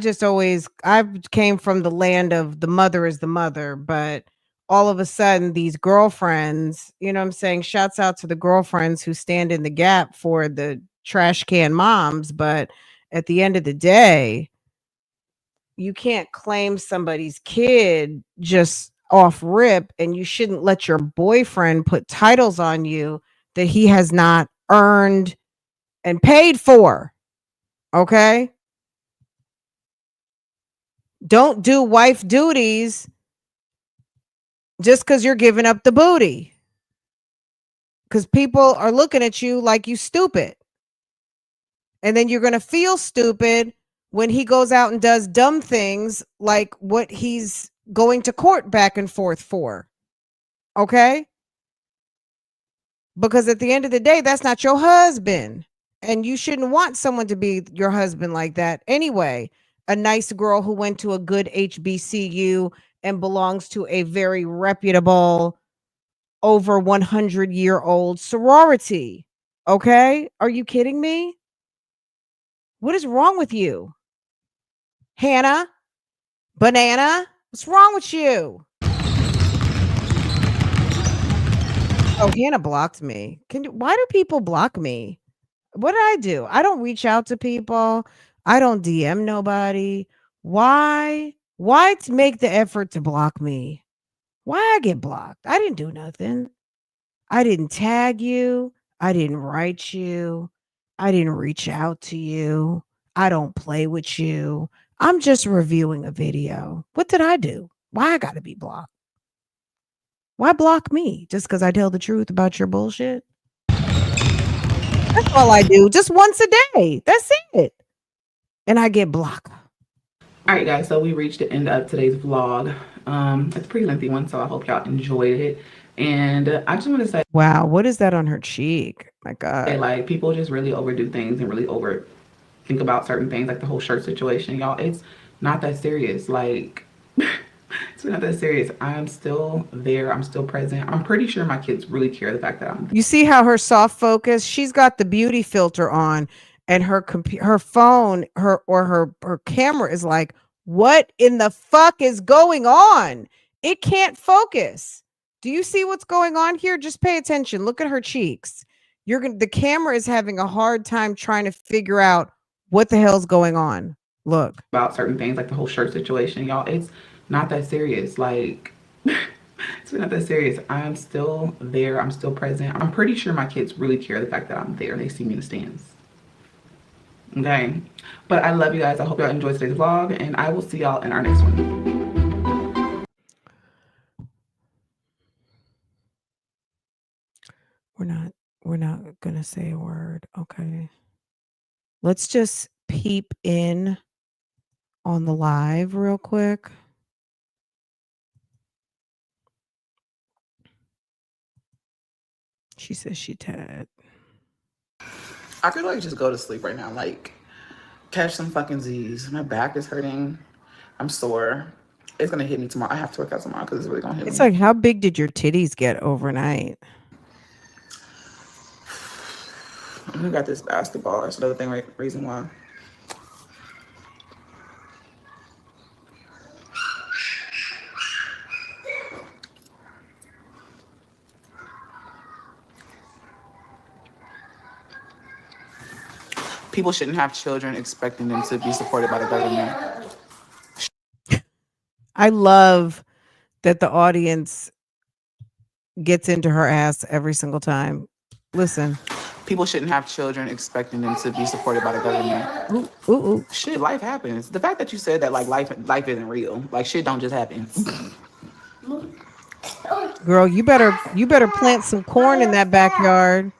came from the land of the mother is the mother, but all of a sudden these girlfriends, you know what I'm saying? Shouts out to the girlfriends who stand in the gap for the trash can moms, but at the end of the day, you can't claim somebody's kid just off rip, and you shouldn't let your boyfriend put titles on you that he has not earned and paid for. Okay? Don't do wife duties just because you're giving up the booty. Because people are looking at you like you stupid. And then you're going to feel stupid when he goes out and does dumb things like what he's going to court back and forth for. Okay? Because at the end of the day, that's not your husband. And you shouldn't want someone to be your husband like that anyway. A nice girl who went to a good HBCU and belongs to a very reputable, over 100-year-old sorority. Okay? Are you kidding me? What is wrong with you? Hannah? Banana? What's wrong with you? Oh, Hannah blocked me. Why do people block me? What did I do? I don't reach out to people. I don't DM nobody. Why? Why make the effort to block me? Why I get blocked? I didn't do nothing. I didn't tag you. I didn't write you. I didn't reach out to you. I don't play with you. I'm just reviewing a video. What did I do? Why I got to be blocked? Why block me? Just because I tell the truth about your bullshit? That's all I do. Just once a day. That's it. And I get blocked. All right, guys, so we reached the end of today's vlog. It's a pretty lengthy one, so I hope y'all enjoyed it. And I just want to say, wow, what is that on her cheek? My God. like, people just really overdo things and really think about certain things, like the whole shirt situation, y'all. It's not that serious. Like, it's not that serious. I'm still there. I'm still present. I'm pretty sure my kids really care the fact that I'm there. You see how her soft focus, she's got the beauty filter on, and her phone, her camera is like, what in the fuck is going on? It can't focus. Do you see what's going on here? Just pay attention. Look at her cheeks. The camera is having a hard time trying to figure out what the hell's going on. Look. About certain things, like the whole shirt situation, y'all. It's not that serious. Like, it's not that serious. I'm still there. I'm still present. I'm pretty sure my kids really care the fact that I'm there. They see me in the stands. Okay, but I love you guys. I hope y'all enjoyed today's vlog, and I will see y'all in our next one. We're not gonna say a word. Okay, let's just peep in on the live real quick. She says she tired. I could like just go to sleep right now, like catch some fucking Z's. My back is hurting. I'm sore. It's gonna hit me tomorrow. I have to work out tomorrow because it's really gonna hit me. It's like, how big did your titties get overnight? I got this basketball. That's another thing, reason why. People shouldn't have children expecting them to be supported by the government. I love that the audience gets into her ass every single time. Listen. People shouldn't have children expecting them to be supported by the government. Ooh. Shit, life happens. The fact that you said that, like, life isn't real. Like, shit don't just happen. Girl, you better plant some corn in that backyard.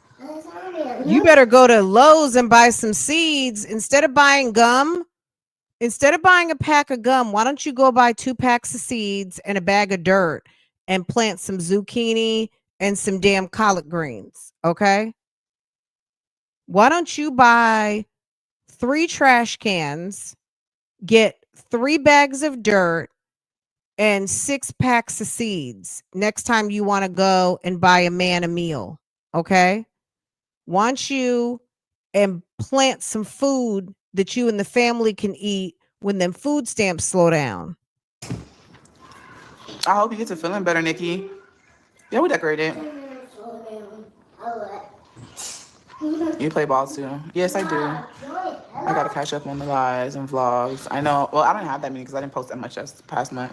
You better go to Lowe's and buy some seeds. Instead of buying gum, instead of buying a pack of gum, why don't you go buy 2 packs of seeds and a bag of dirt and plant some zucchini and some damn collard greens, okay? Why don't you buy 3 trash cans, get 3 bags of dirt, and 6 packs of seeds next time you want to go and buy a man a meal, okay? Want you and plant some food that you and the family can eat when them food stamps slow down. I hope you get to feeling better, Nikki. Yeah, we decorated. You play ball too? Yes, I do. I gotta catch up on the lives and vlogs. I know. Well, I don't have that many because I didn't post that much this past month.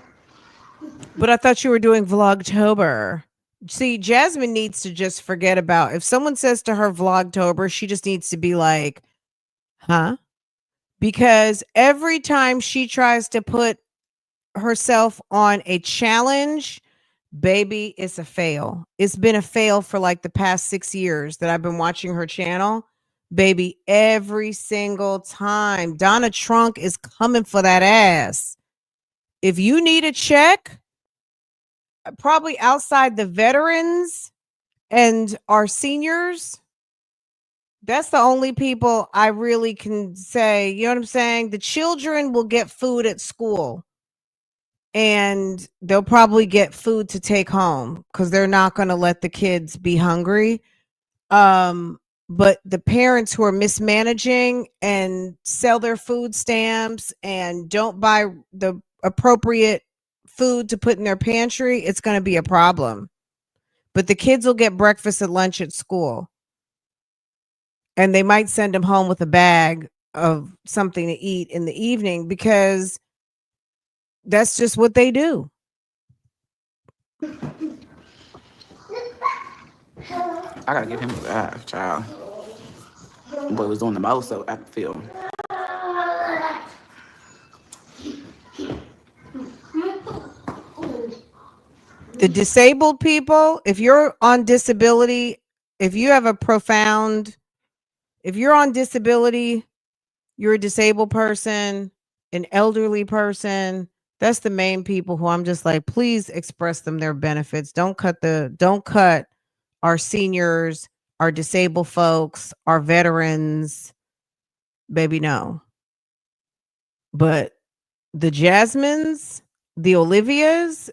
But I thought you were doing Vlogtober. See, Jasmine needs to just forget about, if someone says to her Vlogtober, she just needs to be like, huh? Because every time she tries to put herself on a challenge, baby, it's a fail. It's been a fail for like the past 6 years that I've been watching her channel. Baby, every single time. Donna Trunk is coming for that ass. If you need a check, probably outside the veterans and our seniors, that's the only people I really can say, you know what I'm saying? The children will get food at school and they'll probably get food to take home because they're not going to let the kids be hungry. But the parents who are mismanaging and sell their food stamps and don't buy the appropriate food to put in their pantry, it's going to be a problem. But the kids will get breakfast and lunch at school. and they might send him home with a bag of something to eat in the evening because that's just what they do. I gotta give him a bath, child. Boy was doing the most so I feel. The disabled people, if you're on disability, if you're on disability, you're a disabled person, an elderly person, that's the main people who I'm just like, please express them their benefits. Don't cut our seniors, our disabled folks, our veterans, baby, no. But the Jasmines, the Olivias,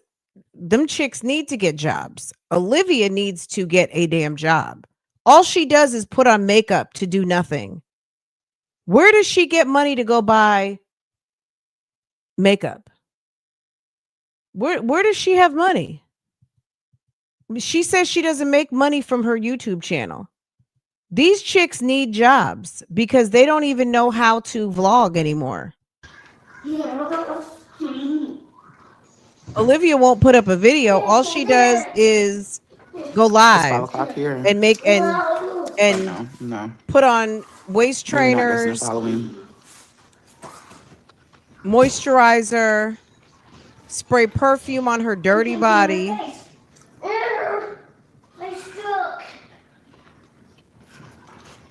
them chicks need to get jobs. Olivia needs to get a damn job. All she does is put on makeup to do nothing. Where does she get money to go buy makeup? Where does she have money? She says she doesn't make money from her YouTube channel. These chicks need jobs because they don't even know how to vlog anymore. Olivia won't put up a video. All she does is go It's 5 live o'clock here. and make and No. put on waist Maybe not dressing up trainers, for Halloween. moisturizer, spray perfume on her dirty body.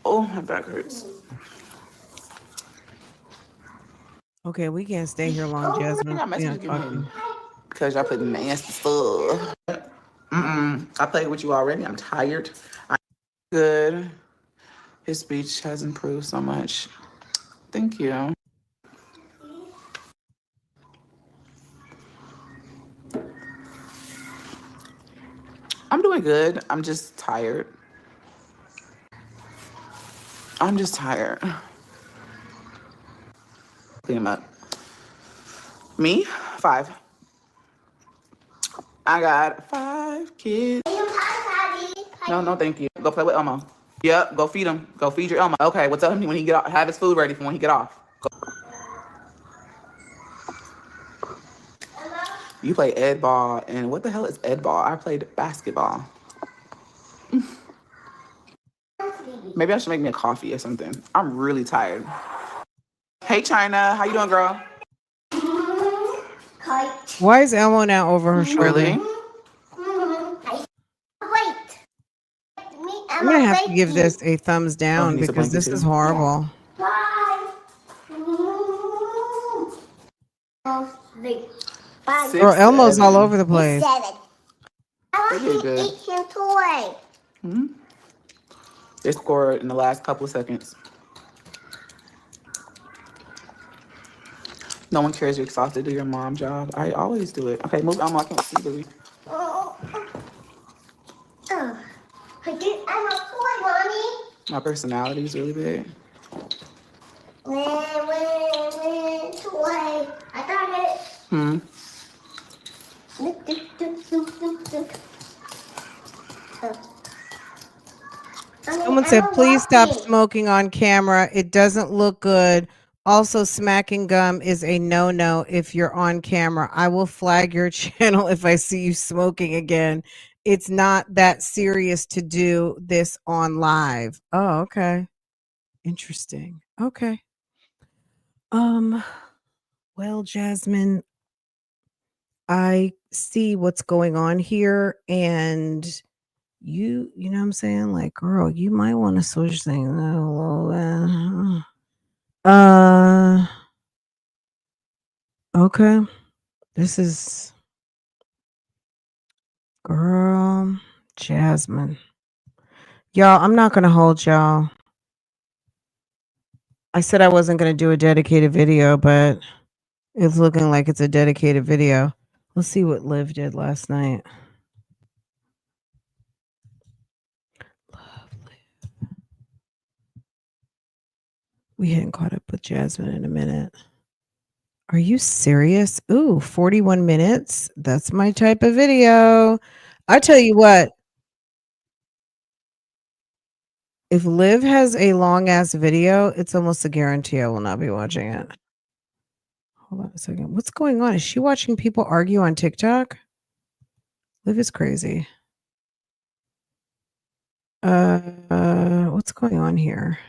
Oh, my back hurts. Okay, we can't stay here long, Jasmine. I got Yeah, messages giving me because y'all put nasty stuff. I played with you already. I'm tired. I'm good. His speech has improved so much. Thank you. I'm doing good. I'm just tired. Clean him up. Me? 5. I got 5 kids. No, thank you. Go play with Elmo. Yep, go feed him. Go feed your Elmo. Okay, well, tell him when he get off. Have his food ready for when he get off. Go. You play Ed ball, and what the hell is Ed ball? I played basketball. Maybe I should make me a coffee or something. I'm really tired. Hey, China. How you doing, girl? Why is Elmo now over her shoulder? Really? I'm gonna have to give this a thumbs down needs a because blanket this too? is horrible. Girl, Elmo's all over the place. I want They did to good. eat him toy. They scored in the last couple of seconds. No one cares you're exhausted. Do your mom job. I always do it. Okay, move Elmo. I can't see, baby. I'm a toy, Mommy. My personality is really big. Toy. I got it. Someone said, please stop smoking on camera. It doesn't look good. Also, smacking gum is a no-no if you're on camera. I will flag your channel if I see you smoking again. It's not that serious to do this on live. Oh, okay. Interesting. Okay. Well, Jasmine, I see what's going on here, and you know what I'm saying? Like, girl, you might want to switch things a little bit. Okay. This is girl Jasmine. Y'all, I'm not gonna hold y'all. I said I wasn't gonna do a dedicated video, but it's looking like it's a dedicated video. Let's see what Liv did last night. We hadn't caught up with Jasmine in a minute. Are you serious? Ooh, 41 minutes. That's my type of video. I tell you what. If Liv has a long ass video, it's almost a guarantee I will not be watching it. Hold on a second. What's going on? Is she watching people argue on TikTok? Liv is crazy. What's going on here?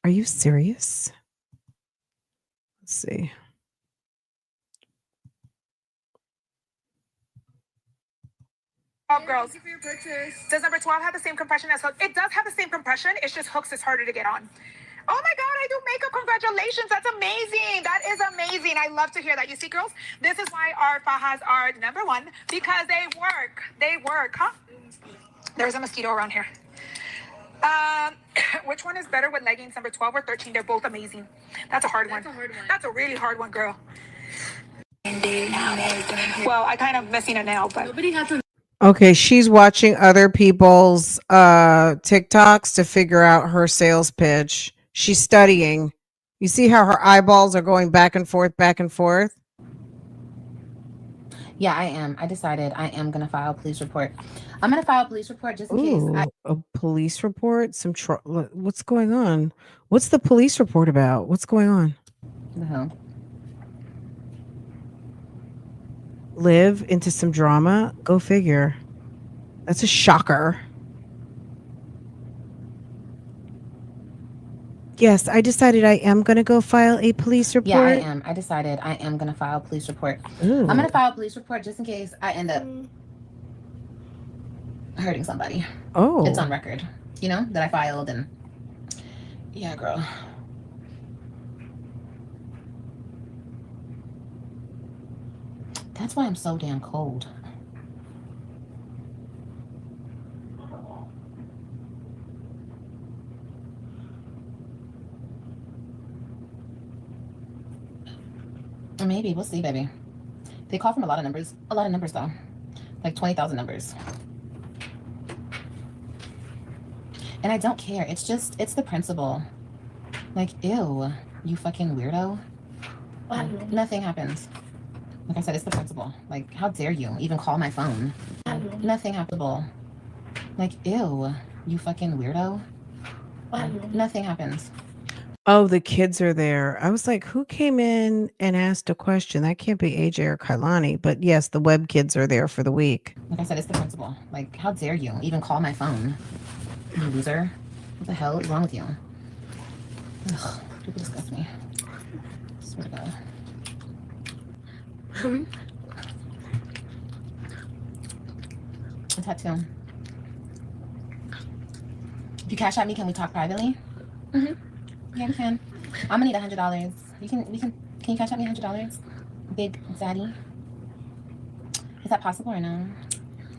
Are you serious? Let's see. Girls. Does number 12 have the same compression as Hooks? It does have the same compression. It's just Hooks is harder to get on. Oh my God, I do makeup. Congratulations. That's amazing. That is amazing. I love to hear that. You see, girls, this is why our fajas are number one, because they work. They work, huh? There's a mosquito around here. Which one is better with leggings, number 12 or 13? They're both amazing. That's a hard one. That's a really hard one, girl. Well, I kind of missing it now, but nobody has to. Okay, she's watching other people's TikToks to figure out her sales pitch. She's studying. You see how her eyeballs are going back and forth, back and forth? Yeah, I am. I decided I am going to file a police report. I'm going to file a police report just in case. A police report? What's going on? What's the police report about? What's going on? The hell? Live into some drama? Go figure. That's a shocker. Yes, I decided I am going to go file a police report. Yeah, I am. I decided I am going to file a police report. Ooh. I'm going to file a police report just in case I end up hurting somebody. Oh. It's on record, you know, that I filed. And yeah, girl. That's why I'm so damn cold. Maybe. We'll see, baby. They call from a lot of numbers. A lot of numbers, though. Like 20,000 numbers. And I don't care. It's the principle. Like, ew, you fucking weirdo. Nothing happens. Like I said, it's the principle. Like, how dare you even call my phone? Nothing happens. Like, ew, you fucking weirdo. Nothing happens. Oh, the kids are there. I was like, who came in and asked a question? That can't be AJ or Kailani. But yes, the web kids are there for the week. Like I said, it's the principle. Like, how dare you even call my phone? You loser. What the hell is wrong with you? Ugh, people disgust me. I swear to God. A tattoo. If you cash at me, can we talk privately? Yeah, we can. I'm gonna need $100. Can you cash at me $100? Big daddy. Is that possible or no?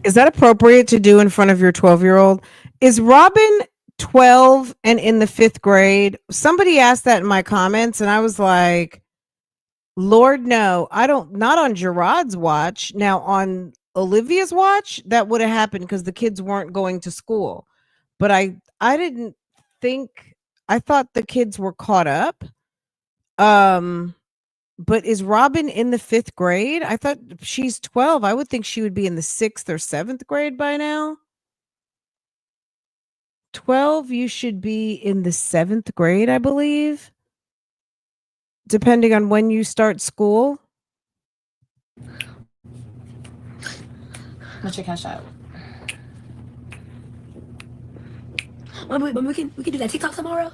Is that appropriate to do in front of your 12-year-old? Is Robin 12 and in the 5th grade? Somebody asked that in my comments, and I was like, Lord, no. Not on Gerard's watch. Now, on Olivia's watch, that would have happened because the kids weren't going to school. But I didn't think, I thought the kids were caught up. But is Robin in the 5th grade? I thought she's 12. I would think she would be in the 6th or 7th grade by now. 12, you should be in the 7th grade, I believe. Depending on when you start school. What's your cash out? But we can do that TikTok tomorrow.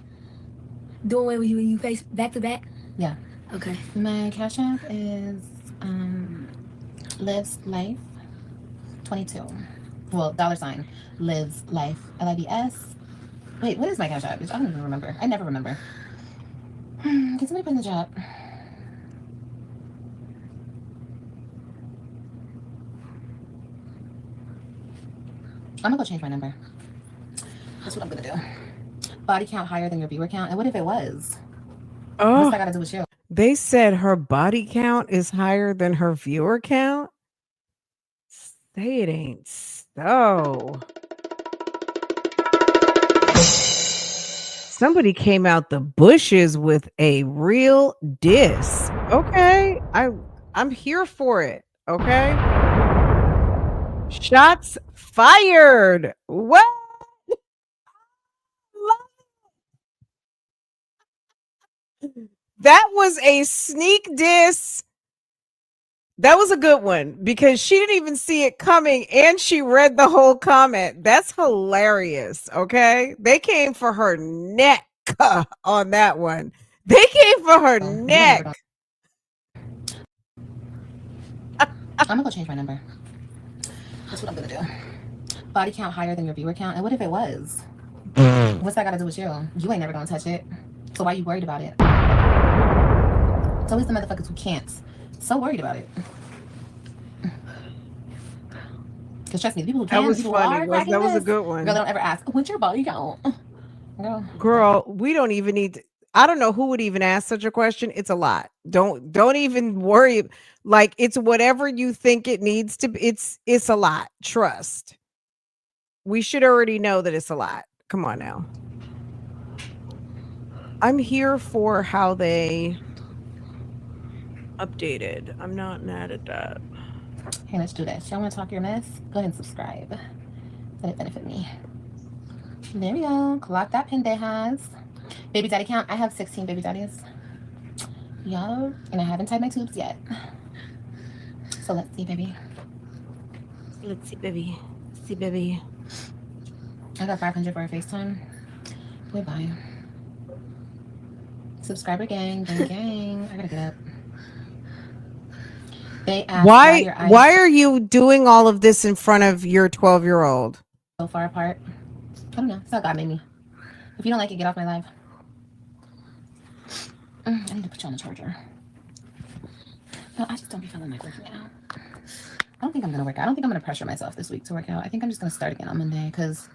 Doing when you face back to back. Yeah. Okay. My cash app is Lives Life 22. Well, $ Lives Life LIVS. Wait, what is my cash app? I don't even remember. I never remember. Can somebody put in the chat? I'm gonna go change my number. That's what I'm gonna do. Body count higher than your viewer count. And what if it was? Oh, What's that gotta do with you? they said her body count is higher than her viewer count. Say it ain't so. Somebody came out the bushes with a real diss. Okay, I'm here for it. Okay. Shots fired. What? That was a sneak diss. That was a good one because she didn't even see it coming and she read the whole comment. That's hilarious. Okay. They came for her neck on that one. They came for her You ain't never neck. I'm gonna go change my number. That's what I'm gonna do. Body count higher than your viewer count. And what if it was? What's that got to do with you? You ain't never gonna touch it. So why are you worried about it? It's always the motherfuckers who can't. So worried about it. Because trust me, the people who can, That was people funny. are cracking That was a this. good one. Girl, they don't ever ask, what's your body count? Girl, we don't even need to, I don't know who would even ask such a question. It's a lot. Don't even worry. Like it's whatever you think it needs to be. It's a lot. Trust. We should already know that it's a lot. Come on now. I'm here for how they updated. I'm not mad at that. Hey, let's do this. Y'all want to talk your mess? Go ahead and subscribe. Let it benefit me. There we go. Clock that pendejas. Baby daddy count. I have 16 baby daddies. Y'all, and I haven't tied my tubes yet. So let's see, baby. Let's see, baby. Let's see, baby. I got 500 for a FaceTime. Goodbye. Subscriber gang, gang, gang. I gotta get up. They asked why your eyes why are you doing all of this in front of your 12-year-old? So far apart. I don't know. That's how God made me. If you don't like it, get off my live. I need to put you on the charger. No, I just don't be feeling like working out. I don't think I'm gonna work out. I don't think I'm gonna pressure myself this week to work out. I think I'm just gonna start again on Monday because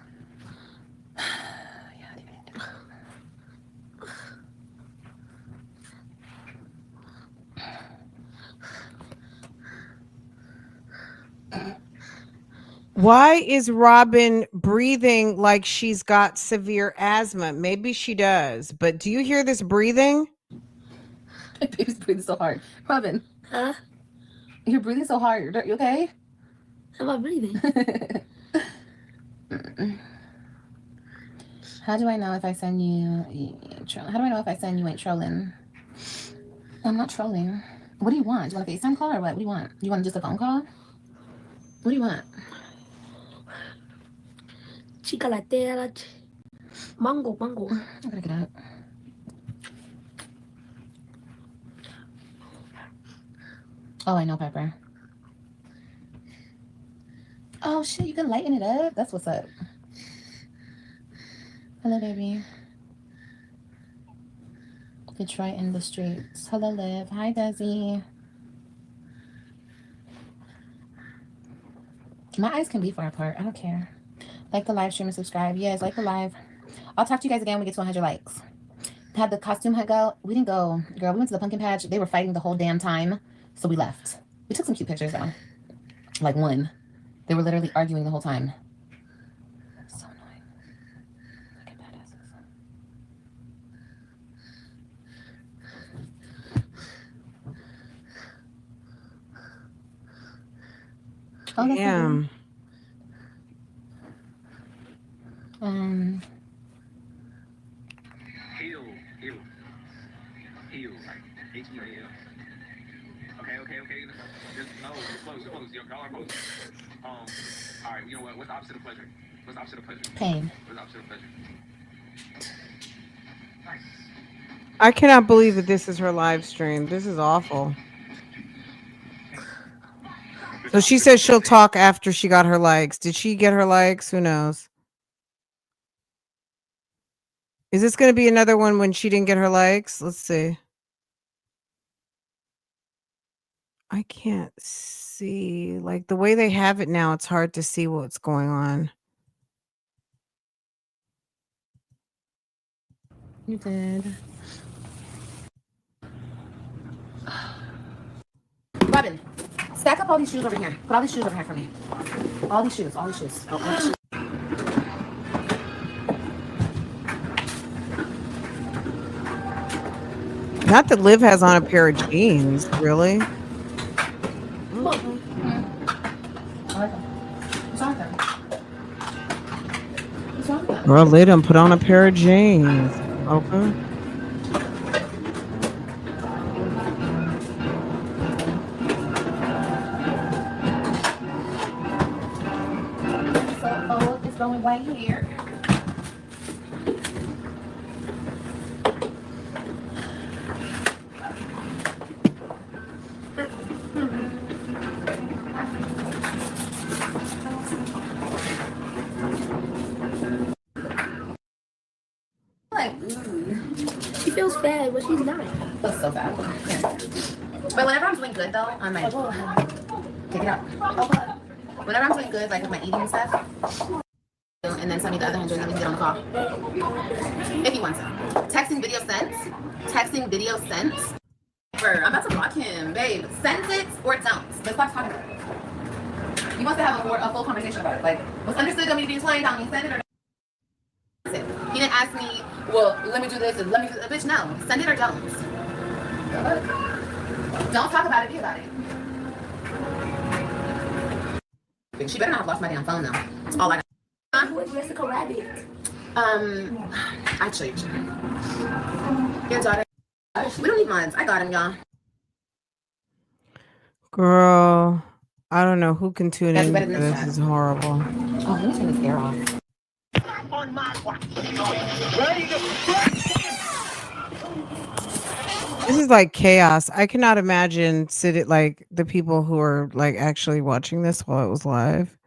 Why is Robin breathing like she's got severe asthma? Maybe she does, but do you hear this breathing? my baby's breathing so hard. Robin. Huh? You're breathing so hard. Are you okay? How am I breathing? How do I know if I send you? How do I know if I send you ain't trolling? I'm not trolling. What do you want? Do you want a FaceTime call or what? What do you want? You want just a phone call? What do you want? Chica latte, mango, mango. I gotta get up. Oh, I know, Pepper. Oh shit, you can lighten it up. That's what's up. Hello, baby. Detroit in the streets. Hello, Liv. Hi, Desi. My eyes can be far apart. I don't care. Like the live stream and subscribe. Yes, like the live. I'll talk to you guys again when we get to 100 likes. Had the costume head go? We didn't go. Girl, we went to the pumpkin patch. They were fighting the whole damn time. So we left. We took some cute pictures though. Like one. They were literally arguing the whole time. So annoying. Look at badasses. Oh, that's Damn. Heal. H-E-A-L. Okay. Just no, you're close. Y'all are close. All right, you know what? What's the opposite of pleasure? Pain. What's the opposite of pleasure? Nice. I cannot believe that this is her live stream. This is awful. So she says she'll talk after she got her likes. Did she get her likes? Who knows? Is this going to be another one when she didn't get her likes? Let's see. I can't see. Like the way they have it now, it's hard to see what's going on. You did. Robin, stack up all these shoes over here. Put all these shoes over here for me. All these shoes. Oh, Not that Liv has on a pair of jeans, really. Girl, they done put on a pair of jeans. Okay. going right here. Like, She feels bad, but she's not. feels so bad. But whenever I'm doing good though, on my take it out. Whenever I'm doing good, like with my eating and stuff, and then send me the other $100 and we can get on the call. If he wants it. Texting video sent. Texting video sent. I'm about to block him, babe. Send it or don't. Let's stop talking about it. He wants to have a full conversation about it. Like, what's understood don't mean to be explained. Don't mean send it or don't. He didn't ask me, well, let me do this and let me do this. Bitch, no. Send it or don't. Don't talk about it, be about it. She better not have lost my damn phone though. That's all I got. Where's Jessica Rabbit? I'll show you. Your daughter. We don't need mods. I got him, y'all. Girl, I don't know who can tune That's in. better than This that. is horrible. Oh, let me turn this air off. On my watch. Ready to This is like chaos. I cannot imagine like the people who are like actually watching this while it was live.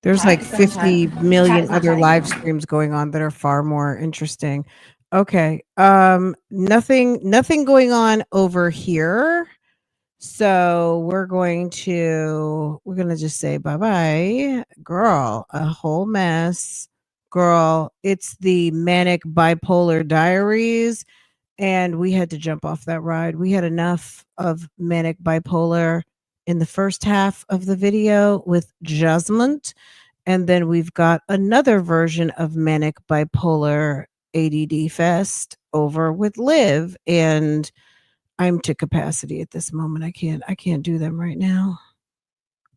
There's like 50 million other live streams going on that are far more interesting. Okay. Nothing going on over here. So we're going to just say bye-bye. Girl, a whole mess. Girl, it's the Manic Bipolar Diaries. And we had to jump off that ride. We had enough of Manic Bipolar in the first half of the video with Jasmine. And then we've got another version of Manic Bipolar ADD Fest over with Liv. And I'm to capacity at this moment. I can't do them right now.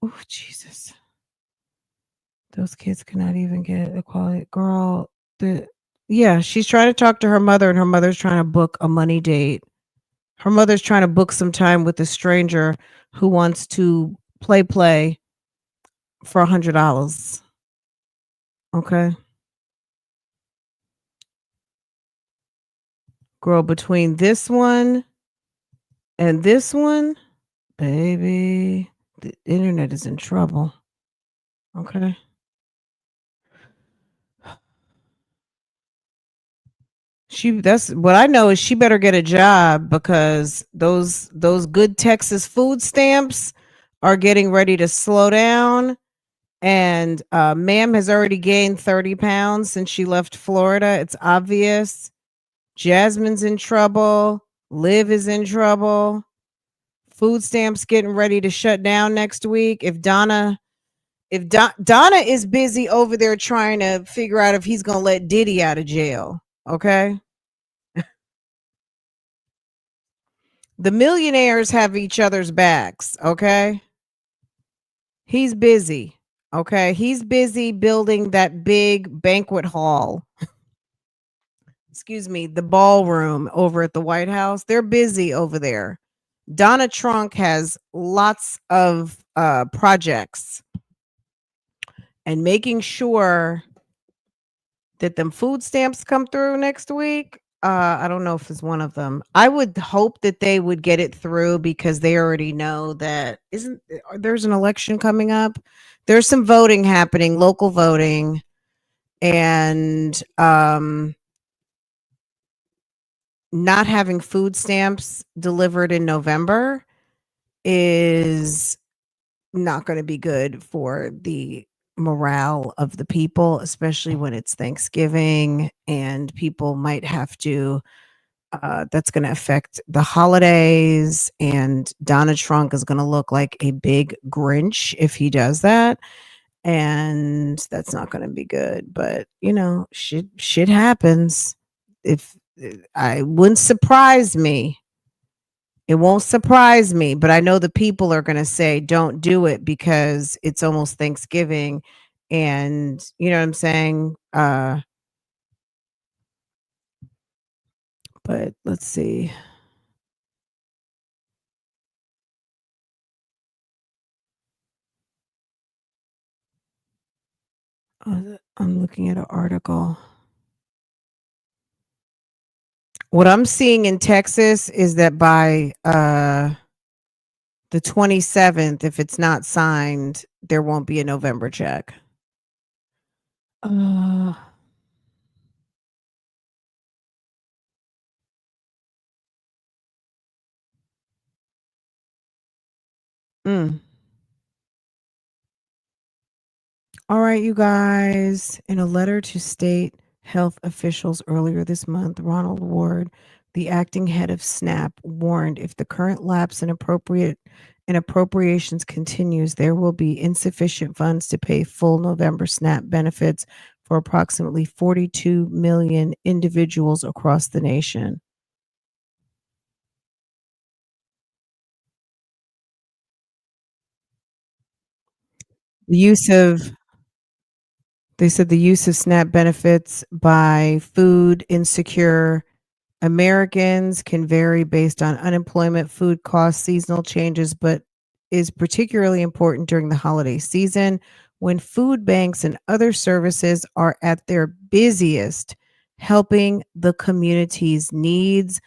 Oh, Jesus. Those kids cannot even get a quality girl. Yeah, she's trying to talk to her mother, and her mother's trying to book a money date. Her mother's trying to book some time with a stranger who wants to play for $100. Okay. Girl, between this one and this one, baby, the internet is in trouble. Okay. That's what I know is she better get a job because those good Texas food stamps are getting ready to slow down. And ma'am has already gained 30 pounds since she left Florida. It's obvious. Jasmine's in trouble. Liv is in trouble. Food stamps getting ready to shut down next week. Donna is busy over there trying to figure out if he's going to let Diddy out of jail. Okay. The millionaires have each other's backs. Okay. He's busy. Okay. He's busy building that big banquet hall. Excuse me, the ballroom over at the White House. They're busy over there. Donna Trunk has lots of projects and making sure that them food stamps come through next week. I don't know if it's one of them. I would hope that they would get it through because they already know that there's an election coming up. There's some voting happening, local voting, and not having food stamps delivered in November is not going to be good for the morale of the people, especially when it's Thanksgiving and people might have to that's going to affect the holidays, and Donna Trunk is going to look like a big Grinch if he does that, and that's not going to be good. But shit happens. If I wouldn't surprise me. It won't surprise me, but I know the people are going to say don't do it because it's almost Thanksgiving, and you know what I'm saying? But let's see. I'm looking at an article. What I'm seeing in Texas is that by the 27th, if it's not signed, there won't be a November check. Uh, mm. All right, you guys. In a letter to state health officials earlier this month, Ronald Ward, the acting head of SNAP, warned if the current lapse in appropriations continues, there will be insufficient funds to pay full November SNAP benefits for approximately 42 million individuals across the nation. The use of They said the use of SNAP benefits by food insecure Americans can vary based on unemployment, food costs, seasonal changes, but is particularly important during the holiday season when food banks and other services are at their busiest, helping the community's needs.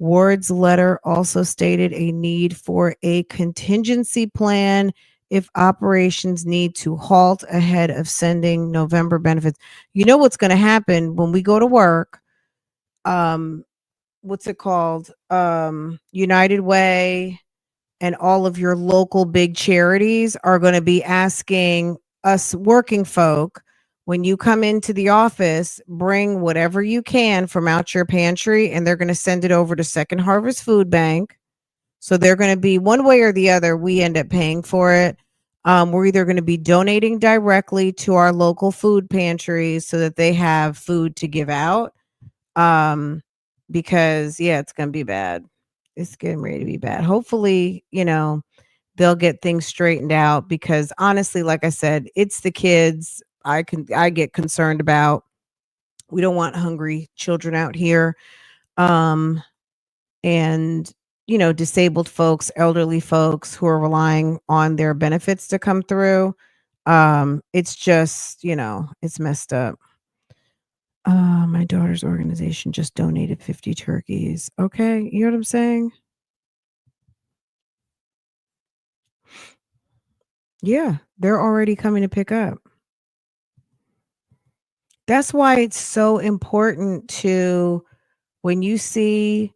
Ward's letter also stated a need for a contingency plan if operations need to halt ahead of sending November benefits. You know what's going to happen when we go to work? Um, what's it called? United Way and all of your local big charities are going to be asking us working folk, when you come into the office, bring whatever you can from out your pantry, and they're going to send it over to Second Harvest Food Bank. So they're going to be one way or the other, we end up paying for it. We're either going to be donating directly to our local food pantries so that they have food to give out. Because yeah, it's gonna be bad. It's getting ready to be bad. Hopefully, they'll get things straightened out because honestly, like I said, it's the kids I get concerned about. We don't want hungry children out here. Um, and disabled folks, elderly folks who are relying on their benefits to come through. It's just, it's messed up. My daughter's organization just donated 50 turkeys. Okay, you know what I'm saying? Yeah, they're already coming to pick up. That's why it's so important to when you see,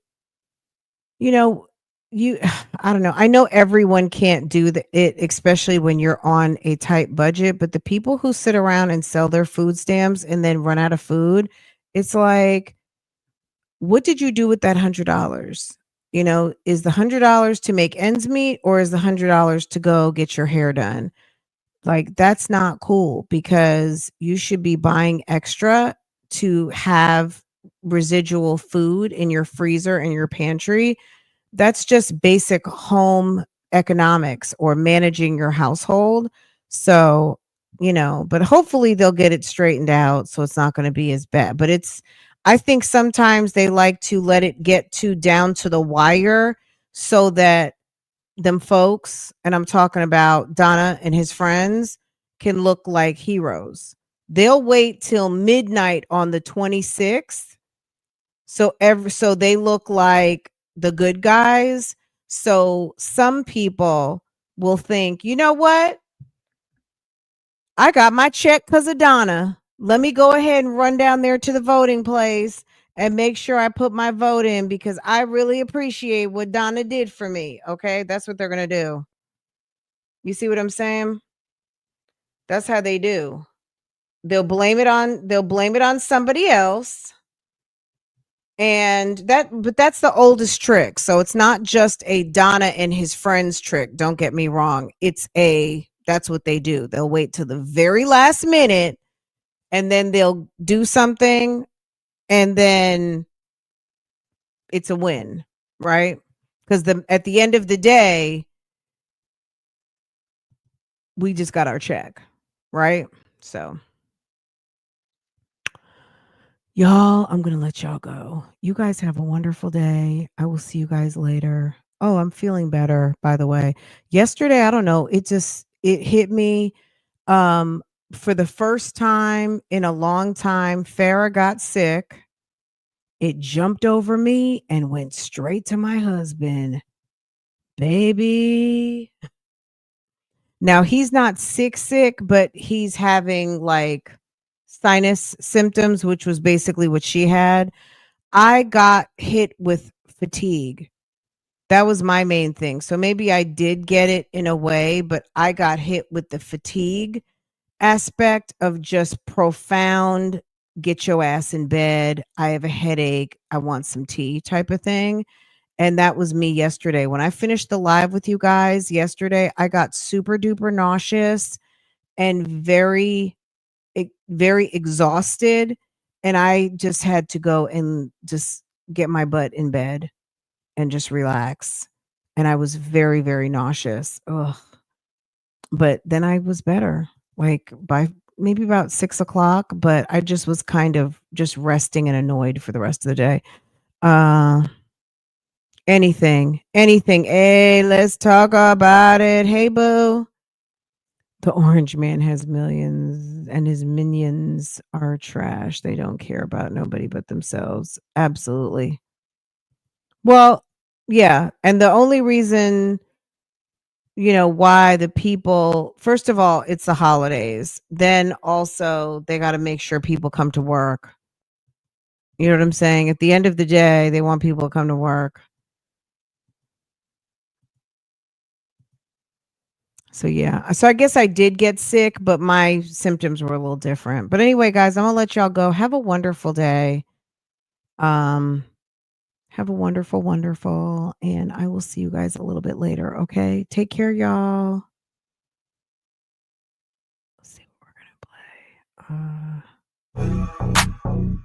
you know, you I don't know. I know everyone can't do it, especially when you're on a tight budget, but the people who sit around and sell their food stamps and then run out of food, it's like, what did you do with that $100? Is the $100 to make ends meet or is the $100 to go get your hair done? Like, that's not cool because you should be buying extra to have residual food in your freezer and your pantry. That's just basic home economics or managing your household. So, but hopefully they'll get it straightened out so it's not going to be as bad. But I think sometimes they like to let it get too down to the wire so that them folks, and I'm talking about Donna and his friends, can look like heroes. They'll wait till midnight on the 26th so they look like the good guys. So some people will think, you know what? I got my check because of Donna. Let me go ahead and run down there to the voting place and make sure I put my vote in because I really appreciate what Donna did for me. Okay. That's what they're going to do. You see what I'm saying? That's how they do. They'll blame it on somebody else. But that's the oldest trick. So it's not just a Donna and his friends trick. Don't get me wrong. That's what they do. They'll wait till the very last minute and then they'll do something and then it's a win, right? Because at the end of the day, we just got our check, right? So y'all, I'm going to let y'all go. You guys have a wonderful day. I will see you guys later. Oh, I'm feeling better, by the way. Yesterday, I don't know, it hit me. Um, for the first time in a long time, Farrah got sick. It jumped over me and went straight to my husband. Baby. Now he's not sick, but he's having like sinus symptoms, which was basically what she had. I got hit with fatigue. That was my main thing. So maybe I did get it in a way, but I got hit with the fatigue aspect of just profound get your ass in bed. I have a headache. I want some tea type of thing. And that was me yesterday. When I finished the live with you guys yesterday, I got super duper nauseous and very exhausted. And I just had to go and just get my butt in bed and just relax. And I was very, very nauseous. Ugh. But then I was better, like by maybe about 6 o'clock. But I just was kind of just resting and annoyed for the rest of the day. Anything. Hey, let's talk about it. Hey, boo. The orange man has millions and his minions are trash. They don't care about nobody but themselves. Absolutely. Well, yeah. And the only reason, why the people, first of all, it's the holidays. Then also, they got to make sure people come to work. You know what I'm saying? At the end of the day, they want people to come to work. So yeah. So I guess I did get sick, but my symptoms were a little different. But anyway, guys, I'm gonna let y'all go. Have a wonderful day. Have a wonderful, wonderful, and I will see you guys a little bit later. Okay. Take care, y'all. Let's see what we're gonna play.